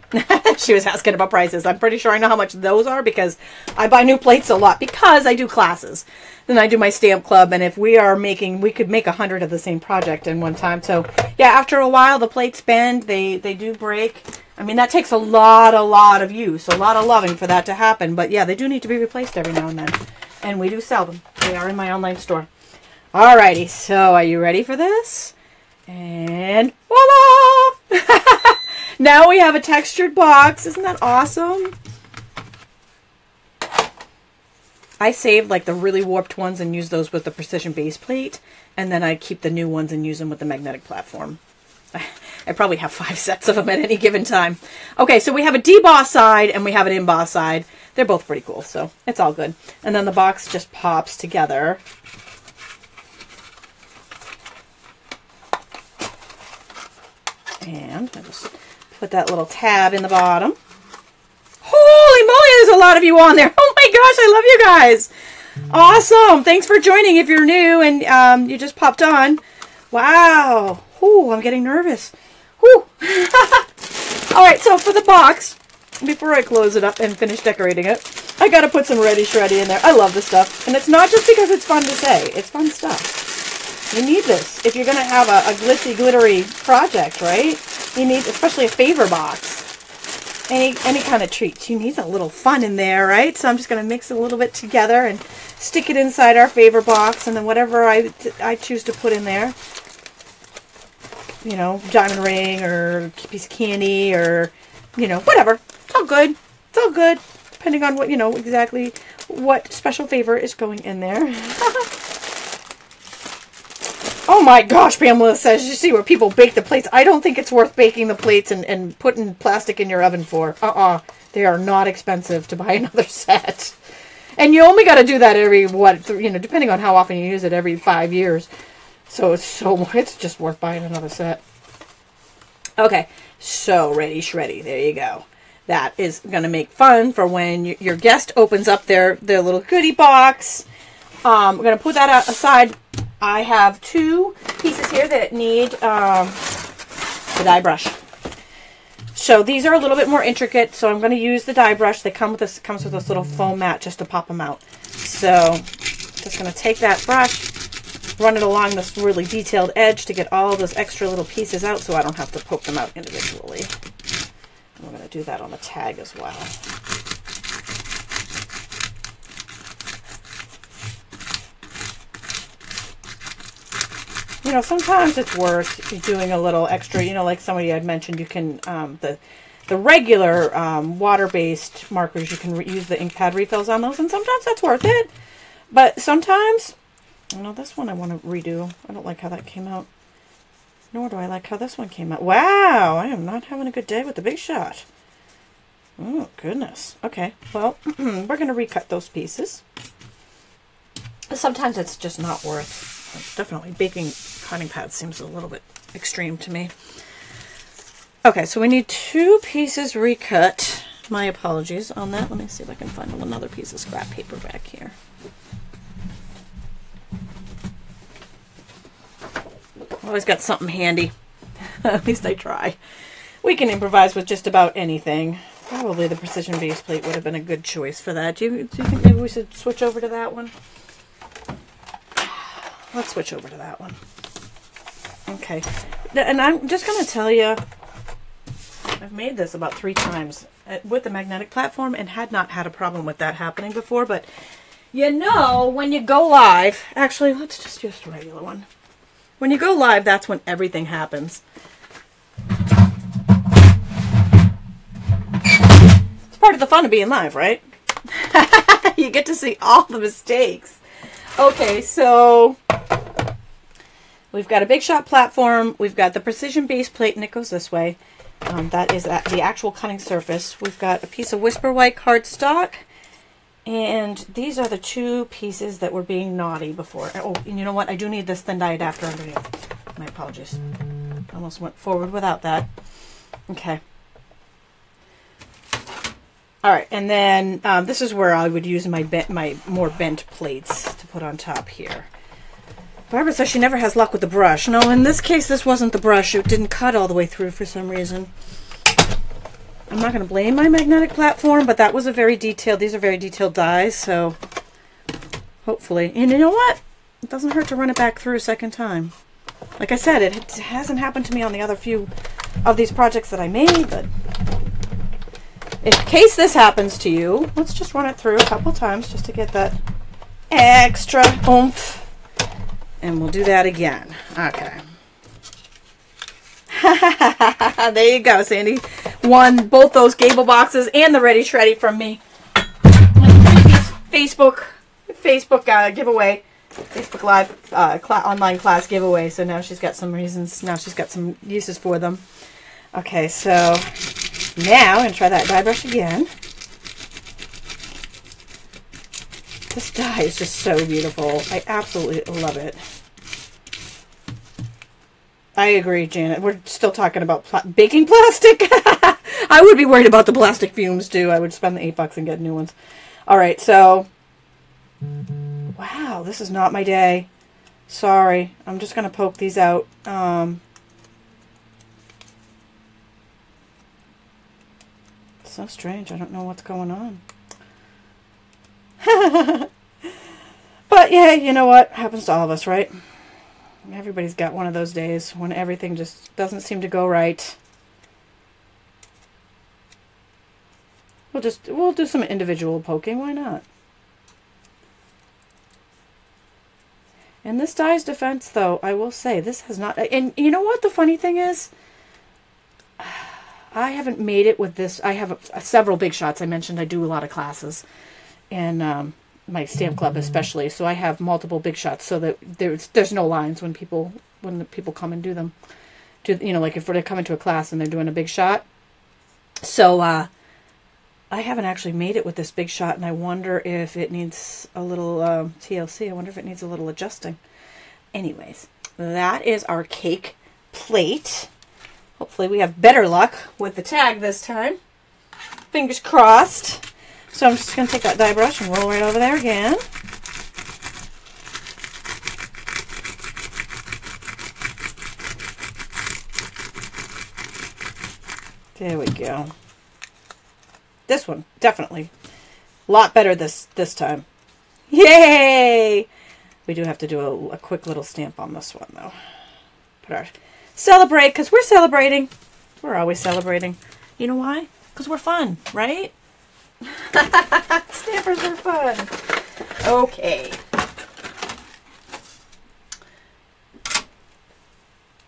She was asking about prices. I'm pretty sure I know how much those are because I buy new plates a lot because I do classes. Then I do my stamp club, and if we are making, we could make 100 of the same project in one time. So yeah, after a while, the plates bend, they do break. I mean, that takes a lot of use, a lot of loving for that to happen. But yeah, they do need to be replaced every now and then. And we do sell them. They are in my online store. Alrighty, so are you ready for this? And voila! Now we have a textured box. Isn't that awesome? I saved like the really warped ones and use those with the precision base plate. And then I keep the new ones and use them with the magnetic platform. I probably have 5 sets of them at any given time. Okay, so we have a deboss side and we have an emboss side. They're both pretty cool, so it's all good. And then the box just pops together. And I just put that little tab in the bottom. Holy moly, there's a lot of you on there. Oh my gosh, I love you guys. Awesome. Thanks for joining if you're new and you just popped on. Wow. Ooh, I'm getting nervous. Whew. All right, so for the box, before I close it up and finish decorating it, I got to put some Ready Shreddy in there. I love this stuff. And it's not just because it's fun to say. It's fun stuff. You need this if you're going to have a glitzy, glittery project, right? You need, especially a favor box. any kind of treat. You need a little fun in there, right? So I'm just going to mix it a little bit together and stick it inside our favor box, and then whatever I choose to put in there, you know, diamond ring or piece of candy or, you know, whatever. It's all good. It's all good, depending on what, you know, exactly what special favor is going in there. Oh my gosh, Pamela says, you see where people bake the plates. I don't think it's worth baking the plates and putting plastic in your oven for. They are not expensive to buy another set. And you only got to do that every, what, you know, depending on how often you use it, every 5 years. So it's just worth buying another set. Okay, so ready, shreddy. There you go. That is going to make fun for when your guest opens up their little goodie box. We're going to put that aside. I have 2 pieces here that need the die brush. So these are a little bit more intricate, so I'm going to use the die brush. They come with this, comes with this little foam mat just to pop them out. So just going to take that brush, run it along this really detailed edge to get all those extra little pieces out so I don't have to poke them out individually. I'm going to do that on the tag as well. You know, sometimes it's worth doing a little extra, you know, like somebody had mentioned, you can, the regular water-based markers, you can use the ink pad refills on those, and sometimes that's worth it. But sometimes, you know, this one I want to redo. I don't like how that came out. Nor do I like how this one came out. Wow, I am not having a good day with the Big Shot. Oh, goodness. Okay, well, we're going to recut those pieces. Sometimes it's just not worth. Definitely baking cutting pad seems a little bit extreme to me. Okay, so we need 2 pieces recut. My apologies on that. Let me see if I can find another piece of scrap paper back here. Always got something handy. At least I try. We can improvise with just about anything. Probably the precision base plate would have been a good choice for that. Do you think maybe we should switch over to that one? Let's switch over to that one. Okay. And I'm just going to tell you, I've made this about 3 times with the magnetic platform and had not had a problem with that happening before. But you know, when you go live, actually, let's just use the regular one. When you go live, that's when everything happens. It's part of the fun of being live, right? You get to see all the mistakes. Okay, so we've got a Big Shot platform. We've got the precision base plate, and it goes this way. That is the actual cutting surface. We've got a piece of Whisper White cardstock, and these are the 2 pieces that were being naughty before. Oh, and you know what? I do need this thin die adapter underneath. My apologies. Almost went forward without that. Okay. All right, and then this is where I would use my more bent plates to put on top here. Barbara says she never has luck with the brush. No, in this case, this wasn't the brush. It didn't cut all the way through for some reason. I'm not going to blame my magnetic platform, but that was a very detailed, these are very detailed dies, so hopefully. And you know what? It doesn't hurt to run it back through a second time. Like I said, it hasn't happened to me on the other few of these projects that I made, but in case this happens to you, let's just run it through a couple times just to get that extra oomph. And we'll do that again. Okay. There you go, Sandy. Won both those Gable boxes and the Ready Shreddy from me. Facebook giveaway. Facebook Live online class giveaway. So now she's got some reasons. Now she's got some uses for them. Okay, so now I'm going to try that die brush again. This die is just so beautiful. I absolutely love it. I agree, Janet. We're still talking about baking plastic. I would be worried about the plastic fumes, too. I would spend the $8 and get new ones. All right, so... Wow, this is not my day. Sorry. I'm just going to poke these out. So strange. I don't know what's going on. But yeah, you know what? Happens to all of us, right? Everybody's got one of those days when everything just doesn't seem to go right. We'll do some individual poking. Why not? In this die's defense, though, I will say this has not. And you know what the funny thing is? I haven't made it with this. I have several big shots. I mentioned I do a lot of classes, and my stamp club especially. So I have multiple big shots, so that there's no lines when the people come and do them. Like if they're coming to a class and they're doing a big shot. So I haven't actually made it with this big shot, and I wonder if it needs a little TLC. I wonder if it needs a little adjusting. Anyways, that is our cake plate. Hopefully we have better luck with the tag this time. Fingers crossed. So I'm just going to take that die brush and roll right over there again. There we go. This one, definitely. A lot better this time. Yay! We do have to do a quick little stamp on this one, though. Celebrate, because we're celebrating. We're always celebrating. You know why? Because we're fun, right? Stampers are fun. Okay.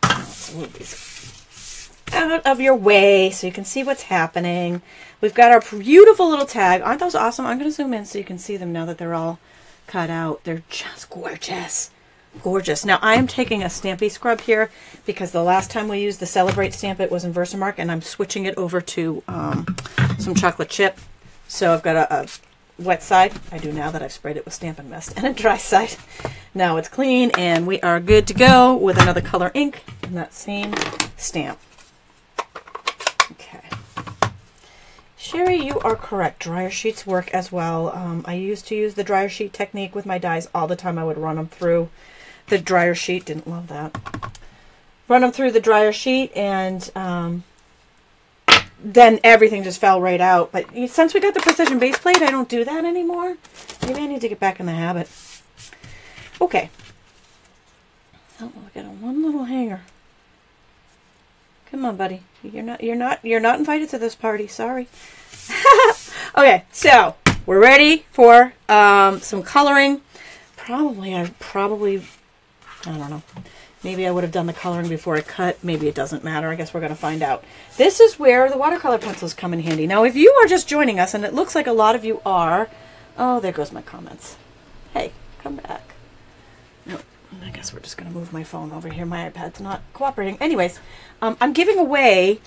Let's move these out of your way so you can see what's happening. We've got our beautiful little tag. Aren't those awesome? I'm going to zoom in so you can see them now that they're all cut out. They're just gorgeous. Gorgeous. Now I am taking a Stampy scrub here because the last time we used the Celebrate stamp, it was in Versamark, and I'm switching it over to some chocolate chip. So I've got a wet side. I do now that I've sprayed it with Stampin' Mist, and a dry side. Now it's clean, and we are good to go with another color ink in that same stamp. Okay. Sherry, you are correct. Dryer sheets work as well. I used to use the dryer sheet technique with my dies all the time. I would run them through the dryer sheet. Didn't love that. Run them through the dryer sheet, and then everything just fell right out. But since we got the precision base plate, I don't do that anymore. Maybe I need to get back in the habit. Okay. Oh, we got one little hanger. Come on, buddy. You're not invited to this party. Sorry. Okay, so we're ready for some coloring. I don't know. Maybe I would have done the coloring before I cut. Maybe it doesn't matter. I guess we're going to find out. This is where the watercolor pencils come in handy. Now, if you are just joining us, and it looks like a lot of you are, oh, there goes my comments. Hey, come back. No, I guess we're just going to move my phone over here. My iPad's not cooperating. Anyways, I'm giving away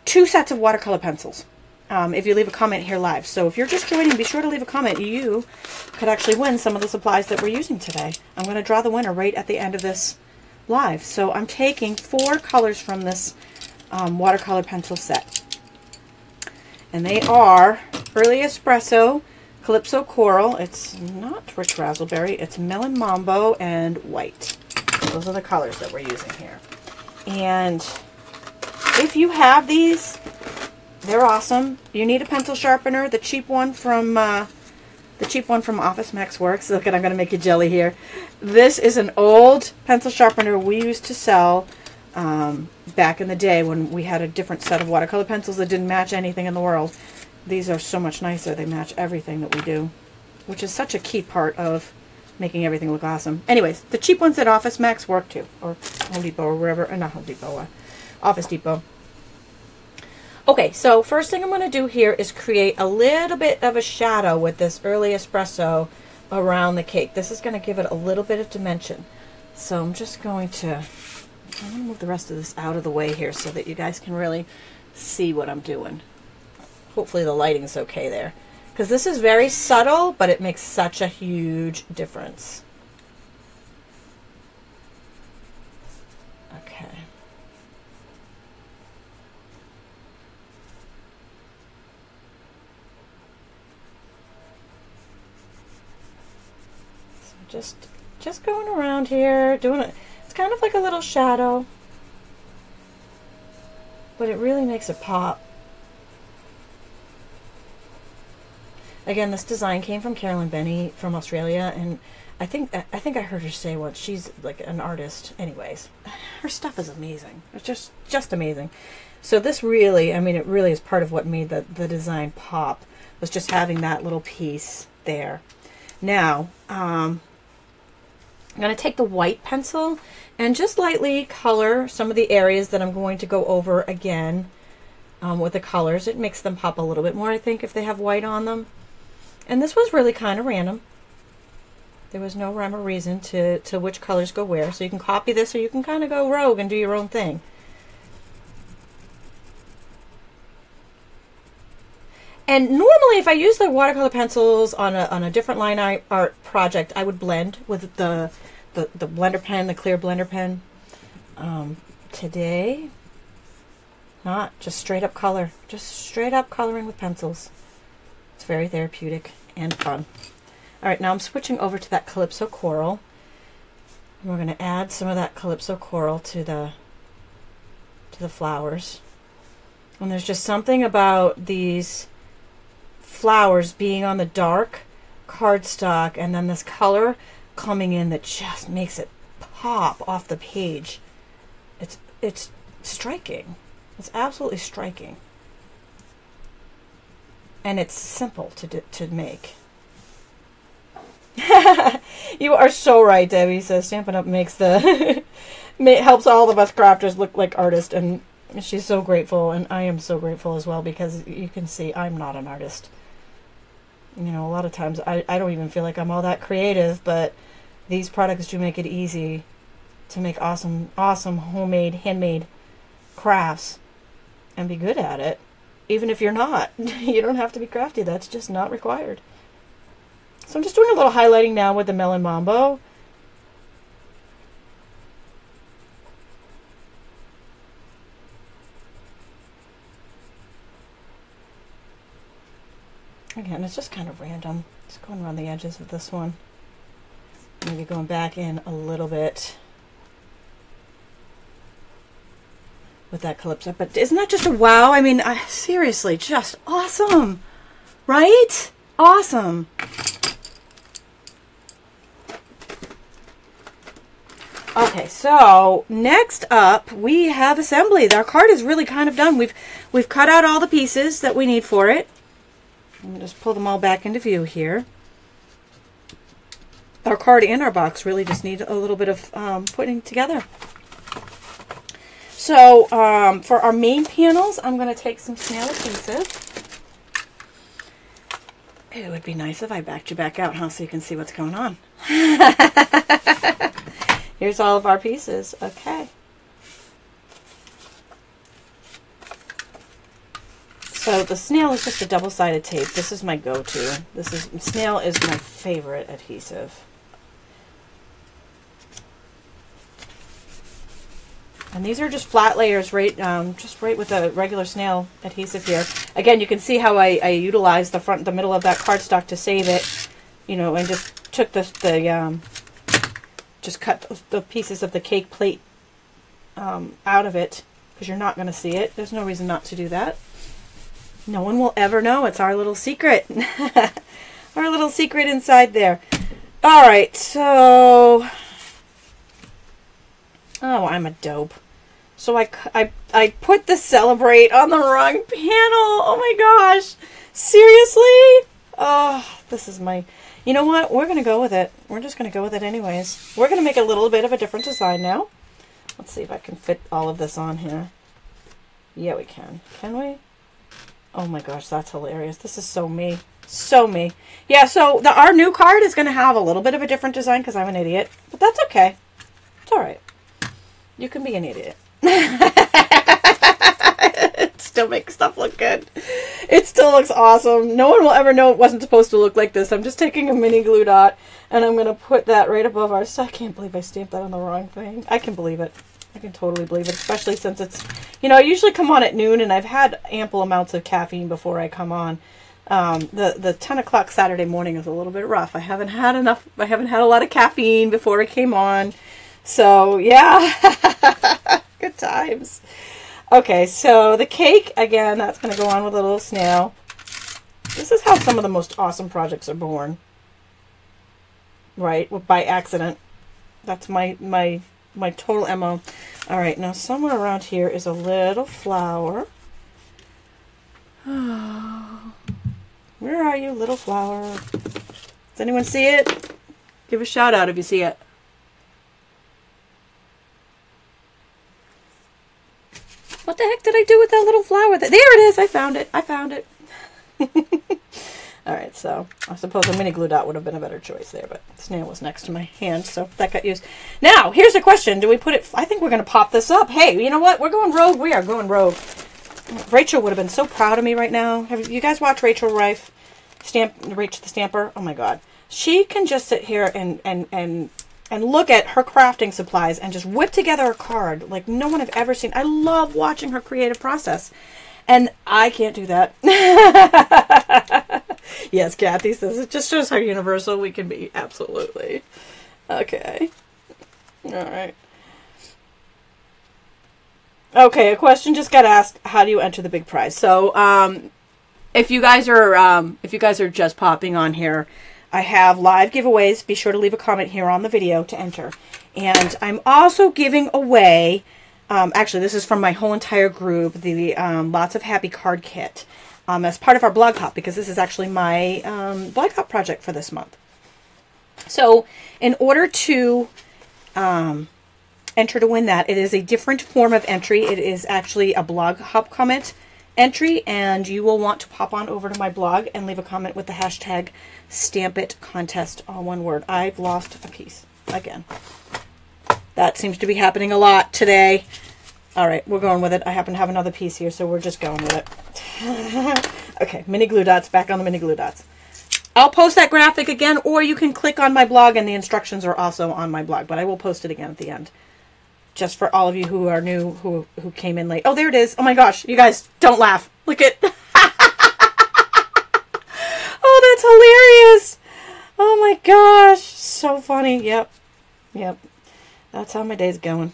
2 sets of watercolor pencils if you leave a comment here live. So if you're just joining, be sure to leave a comment. You could actually win some of the supplies that we're using today. I'm going to draw the winner right at the end of this live. So I'm taking 4 colors from this watercolor pencil set. And they are Early Espresso, Calypso Coral, it's not Rich Razzleberry, it's Melon Mambo, and White. Those are the colors that we're using here. And if you have these, they're awesome. You need a pencil sharpener. The cheap one from Office Max works. Look, I'm going to make you jelly here. This is an old pencil sharpener we used to sell back in the day when we had a different set of watercolor pencils that didn't match anything in the world. These are so much nicer. They match everything that we do, which is such a key part of making everything look awesome. Anyways, the cheap ones at Office Max work too, or Home Depot, or wherever, or not Home Depot, Office Depot. Okay, so first thing I'm going to do here is create a little bit of a shadow with this Early Espresso around the cake. This is going to give it a little bit of dimension. So I'm just going to move the rest of this out of the way here so that you guys can really see what I'm doing. Hopefully the lighting is okay there, because this is very subtle, but it makes such a huge difference. Okay. So just going around here, doing it. It's kind of like a little shadow, but it really makes it pop. Again, this design came from Carolyn Bennie from Australia, and I think I heard her say once, she's like an artist. Anyways, her stuff is amazing. It's just amazing. So this really, I mean, it really is part of what made the design pop, was just having that little piece there. Now, I'm going to take the white pencil and just lightly color some of the areas that I'm going to go over again with the colors. It makes them pop a little bit more, I think, if they have white on them. And this was really kind of random. There was no rhyme or reason to which colors go where. So you can copy this, or you can kind of go rogue and do your own thing. And normally, if I use the watercolor pencils on a different line art project, I would blend with the blender pen, the clear blender pen. Today, not just straight up color, just straight up coloring with pencils. It's very therapeutic and fun. All right, now I'm switching over to that Calypso Coral. And we're going to add some of that Calypso Coral to the flowers. And there's just something about these flowers being on the dark cardstock and then this color coming in that just makes it pop off the page. It's striking. It's absolutely striking. And it's simple to make. You are so right, Debbie says Stampin' Up makes the helps all of us crafters look like artists, and she's so grateful, and I am so grateful as well, because you can see I'm not an artist. You know, a lot of times I don't even feel like I'm all that creative, but these products do make it easy to make awesome homemade, handmade crafts and be good at it. Even if you're not, you don't have to be crafty. That's just not required. So I'm just doing a little highlighting now with the Melon Mambo. Again, it's just kind of random. Just going around the edges of this one. Maybe going back in a little bit with that Calypso. But isn't that just a wow? I mean, seriously, just awesome. Right? Awesome. Okay, so next up we have assembly. Our card is really kind of done. We've cut out all the pieces that we need for it. I'll just pull them all back into view here. Our card and our box really just need a little bit of putting together. So for our main panels, I'm going to take some snail adhesive. It would be nice if I backed you back out, huh, so you can see what's going on. Here's all of our pieces. Okay. So the snail is just a double-sided tape. This is my go-to. Snail is my favorite adhesive. And these are just flat layers, right? Just right with a regular snail adhesive here. Again, you can see how I utilized the middle of that cardstock to save it, you know, and just took just cut the pieces of the cake plate out of it, because you're not going to see it. There's no reason not to do that. No one will ever know. It's our little secret. Our little secret inside there. All right, so... Oh, I'm a dope. So I put the Celebrate on the wrong panel. Oh my gosh. Seriously? Oh, this is my... You know what? We're going to go with it. We're just going to go with it anyways. We're going to make a little bit of a different design now. Let's see if I can fit all of this on here. Yeah, we can. Can we? Oh my gosh, that's hilarious. This is so me. So me. Yeah, so our new card is going to have a little bit of a different design because I'm an idiot. But that's okay. It's all right. You can be an idiot. It still makes stuff look good. It still looks awesome. No one will ever know it wasn't supposed to look like this. I'm just taking a mini glue dot and I'm going to put that right above our... I can't believe I stamped that on the wrong thing. I can believe it. I can totally believe it, especially since it's... You know, I usually come on at noon and I've had ample amounts of caffeine before I come on. The 10 o'clock Saturday morning is a little bit rough. I haven't had a lot of caffeine before I came on. So, yeah. Good times. Okay, so the cake, again, that's going to go on with a little snail. This is how some of the most awesome projects are born. Right? By accident. That's my my total MO. All right, now somewhere around here is a little flower. Where are you, little flower? Does anyone see it? Give a shout out if you see it. What the heck did I do with that little flower? There it is. I found it. I found it. All right, so I suppose a mini glue dot would have been a better choice there, but snail was next to my hand, so that got used. Now, here's the question. Do we put it... I think we're going to pop this up. Hey, you know what? We're going rogue. We are going rogue. Rachel would have been so proud of me right now. Have you guys watched Rachel Rife? Rachel the Stamper? Oh, my God. She can just sit here and look at her crafting supplies and just whip together a card like no one I've ever seen. I love watching her creative process. And I can't do that. Yes, Kathy says it just shows how universal we can be. Absolutely. Okay. All right. Okay, a question just got asked. How do you enter the big prize? So, if you guys are just popping on here, I have live giveaways. Be sure to leave a comment here on the video to enter. And I'm also giving away, actually this is from my whole entire group, the Lots of Happy card kit as part of our blog hop, because this is actually my blog hop project for this month. So in order to enter to win that, it is a different form of entry. It is actually a blog hop comment entry, and you will want to pop on over to my blog and leave a comment with the hashtag #StampItContest, all one word. I've lost a piece again. That seems to be happening a lot today. All right, we're going with it. I happen to have another piece here, so we're just going with it. Okay, mini glue dots, back on the mini glue dots. I'll post that graphic again, or you can click on my blog, and the instructions are also on my blog, but I will post it again at the end. Just for all of you who are new, who came in late. Oh, there it is. Oh my gosh, you guys, don't laugh. Look at... Oh, that's hilarious. Oh my gosh, so funny. Yep. That's how my day's going.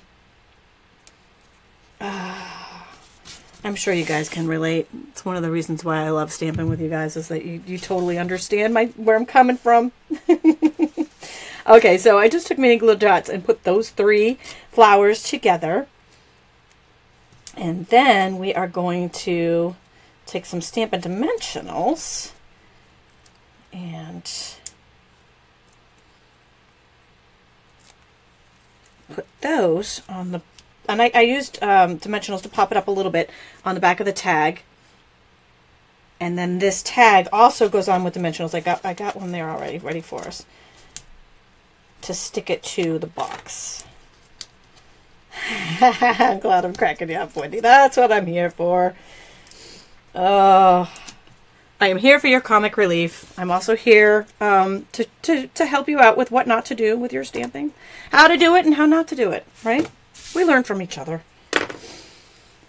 I'm sure you guys can relate. It's one of the reasons why I love stamping with you guys, is that you totally understand where I'm coming from. Okay, so I just took mini glue dots and put those 3 flowers together. And then we are going to take some Stampin' Dimensionals and put those on the... And I used dimensionals to pop it up a little bit on the back of the tag. And then this tag also goes on with dimensionals. I got one there already, ready for us, to stick it to the box. I'm glad I'm cracking you up, Wendy. That's what I'm here for. Oh, I am here for your comic relief. I'm also here to help you out with what not to do with your stamping. How to do it and how not to do it, right? We learn from each other.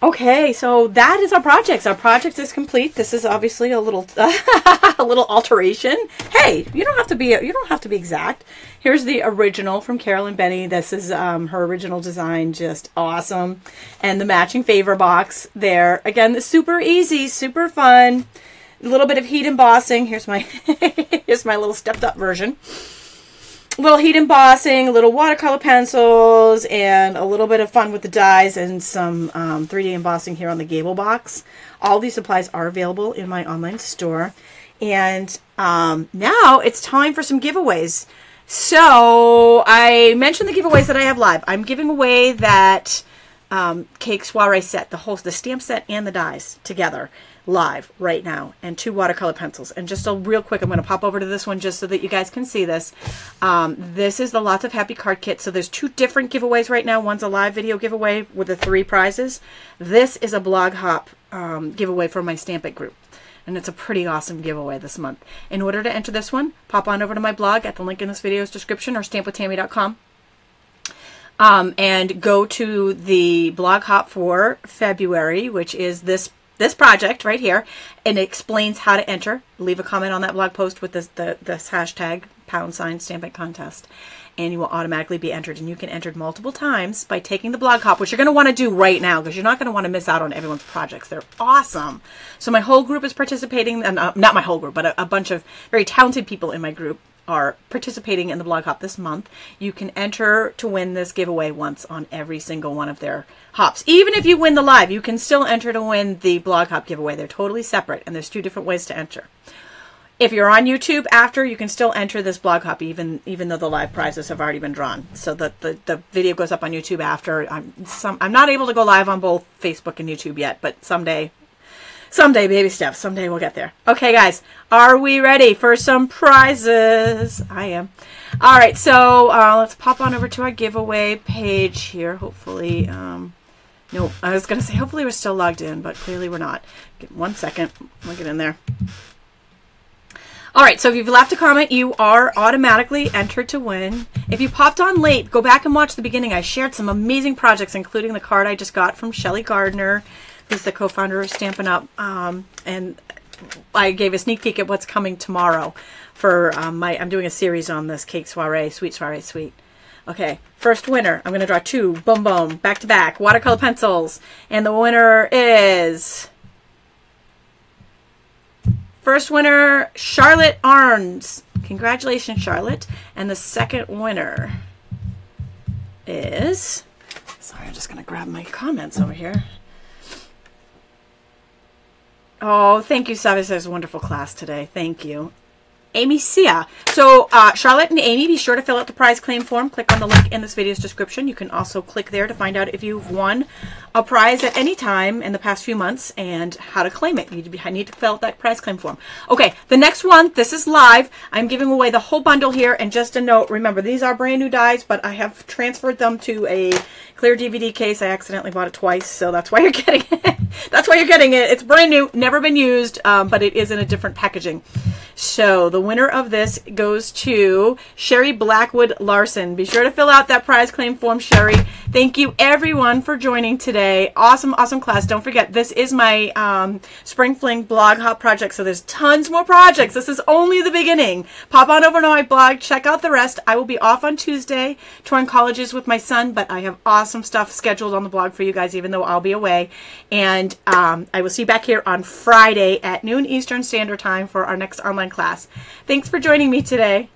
Okay, so that is our project. Our project is complete. This is obviously a little a little alteration. Hey, you don't have to be exact. Here's the original from Carolyn Bennie. This is her original design, just awesome. And the matching favor box there. Again, super easy, super fun. A little bit of heat embossing. Here's my here's my little stepped up version. A little heat embossing, a little watercolor pencils, and a little bit of fun with the dies, and some 3D embossing here on the Gable box. All these supplies are available in my online store. And now it's time for some giveaways. So I mentioned the giveaways that I have live. I'm giving away that Cake Soiree set, the stamp set and the dies together, live right now, and 2 watercolor pencils. And just real quick, I'm going to pop over to this one just so that you guys can see this. This is the Lots of Happy card kit. So there's 2 different giveaways right now. One's a live video giveaway with the 3 prizes. This is a blog hop giveaway from my Stamp It group. And it's a pretty awesome giveaway this month. In order to enter this one, pop on over to my blog at the link in this video's description, or stampwithtami.com. And go to the blog hop for February, which is this project right here, and it explains how to enter. Leave a comment on that blog post with this hashtag #StampItContest, and you will automatically be entered. And you can enter multiple times by taking the blog hop, which you're going to want to do right now, because you're not going to want to miss out on everyone's projects. They're awesome. So my whole group is participating, and not my whole group, but a bunch of very talented people in my group are participating in the blog hop this month, you can enter to win this giveaway once on every single one of their hops. Even if you win the live, you can still enter to win the blog hop giveaway. They're totally separate, and there's 2 different ways to enter. If you're on YouTube after, you can still enter this blog hop even though the live prizes have already been drawn. So the video goes up on YouTube after. I'm not able to go live on both Facebook and YouTube yet, but someday, baby steps. Someday we'll get there. Okay, guys, are we ready for some prizes? I am. All right, so let's pop on over to our giveaway page here. Hopefully, no, I was going to say hopefully we're still logged in, but clearly we're not. Give me 1 second. I'll get in there. All right, so if you've left a comment, you are automatically entered to win. If you popped on late, go back and watch the beginning. I shared some amazing projects, including the card I just got from Shelly Gardner, who's the co-founder of Stampin Up. And I gave a sneak peek at what's coming tomorrow for I'm doing a series on this Cake Soiree, Sweet Soiree Sweet. Okay, first winner. I'm going to draw 2, boom, boom, back to back, watercolor pencils. And the winner is... First winner, Charlotte Arns. Congratulations, Charlotte. And the second winner is... Sorry, I'm just going to grab my comments over here. Oh, thank you, Savas. It was a wonderful class today. Thank you. Amy Sia. So Charlotte and Amy, be sure to fill out the prize claim form. Click on the link in this video's description. You can also click there to find out if you've won a prize at any time in the past few months and how to claim it. You need to fill out that prize claim form. Okay, the next one, this is live. I'm giving away the whole bundle here. And just a note, remember, these are brand new dies, but I have transferred them to a clear DVD case. I accidentally bought it twice, so that's why you're getting it. That's why you're getting it. It's brand new, never been used, but it is in a different packaging. So the winner of this goes to Sherry Blackwood Larson. Be sure to fill out that prize claim form, Sherry. Thank you, everyone, for joining today. Awesome, awesome class. Don't forget, this is my Spring Fling blog hop project, so there's tons more projects. This is only the beginning. Pop on over to my blog. Check out the rest. I will be off on Tuesday touring colleges with my son, but I have awesome stuff scheduled on the blog for you guys, even though I'll be away. And I will see you back here on Friday at noon Eastern Standard Time for our next online class. Thanks for joining me today.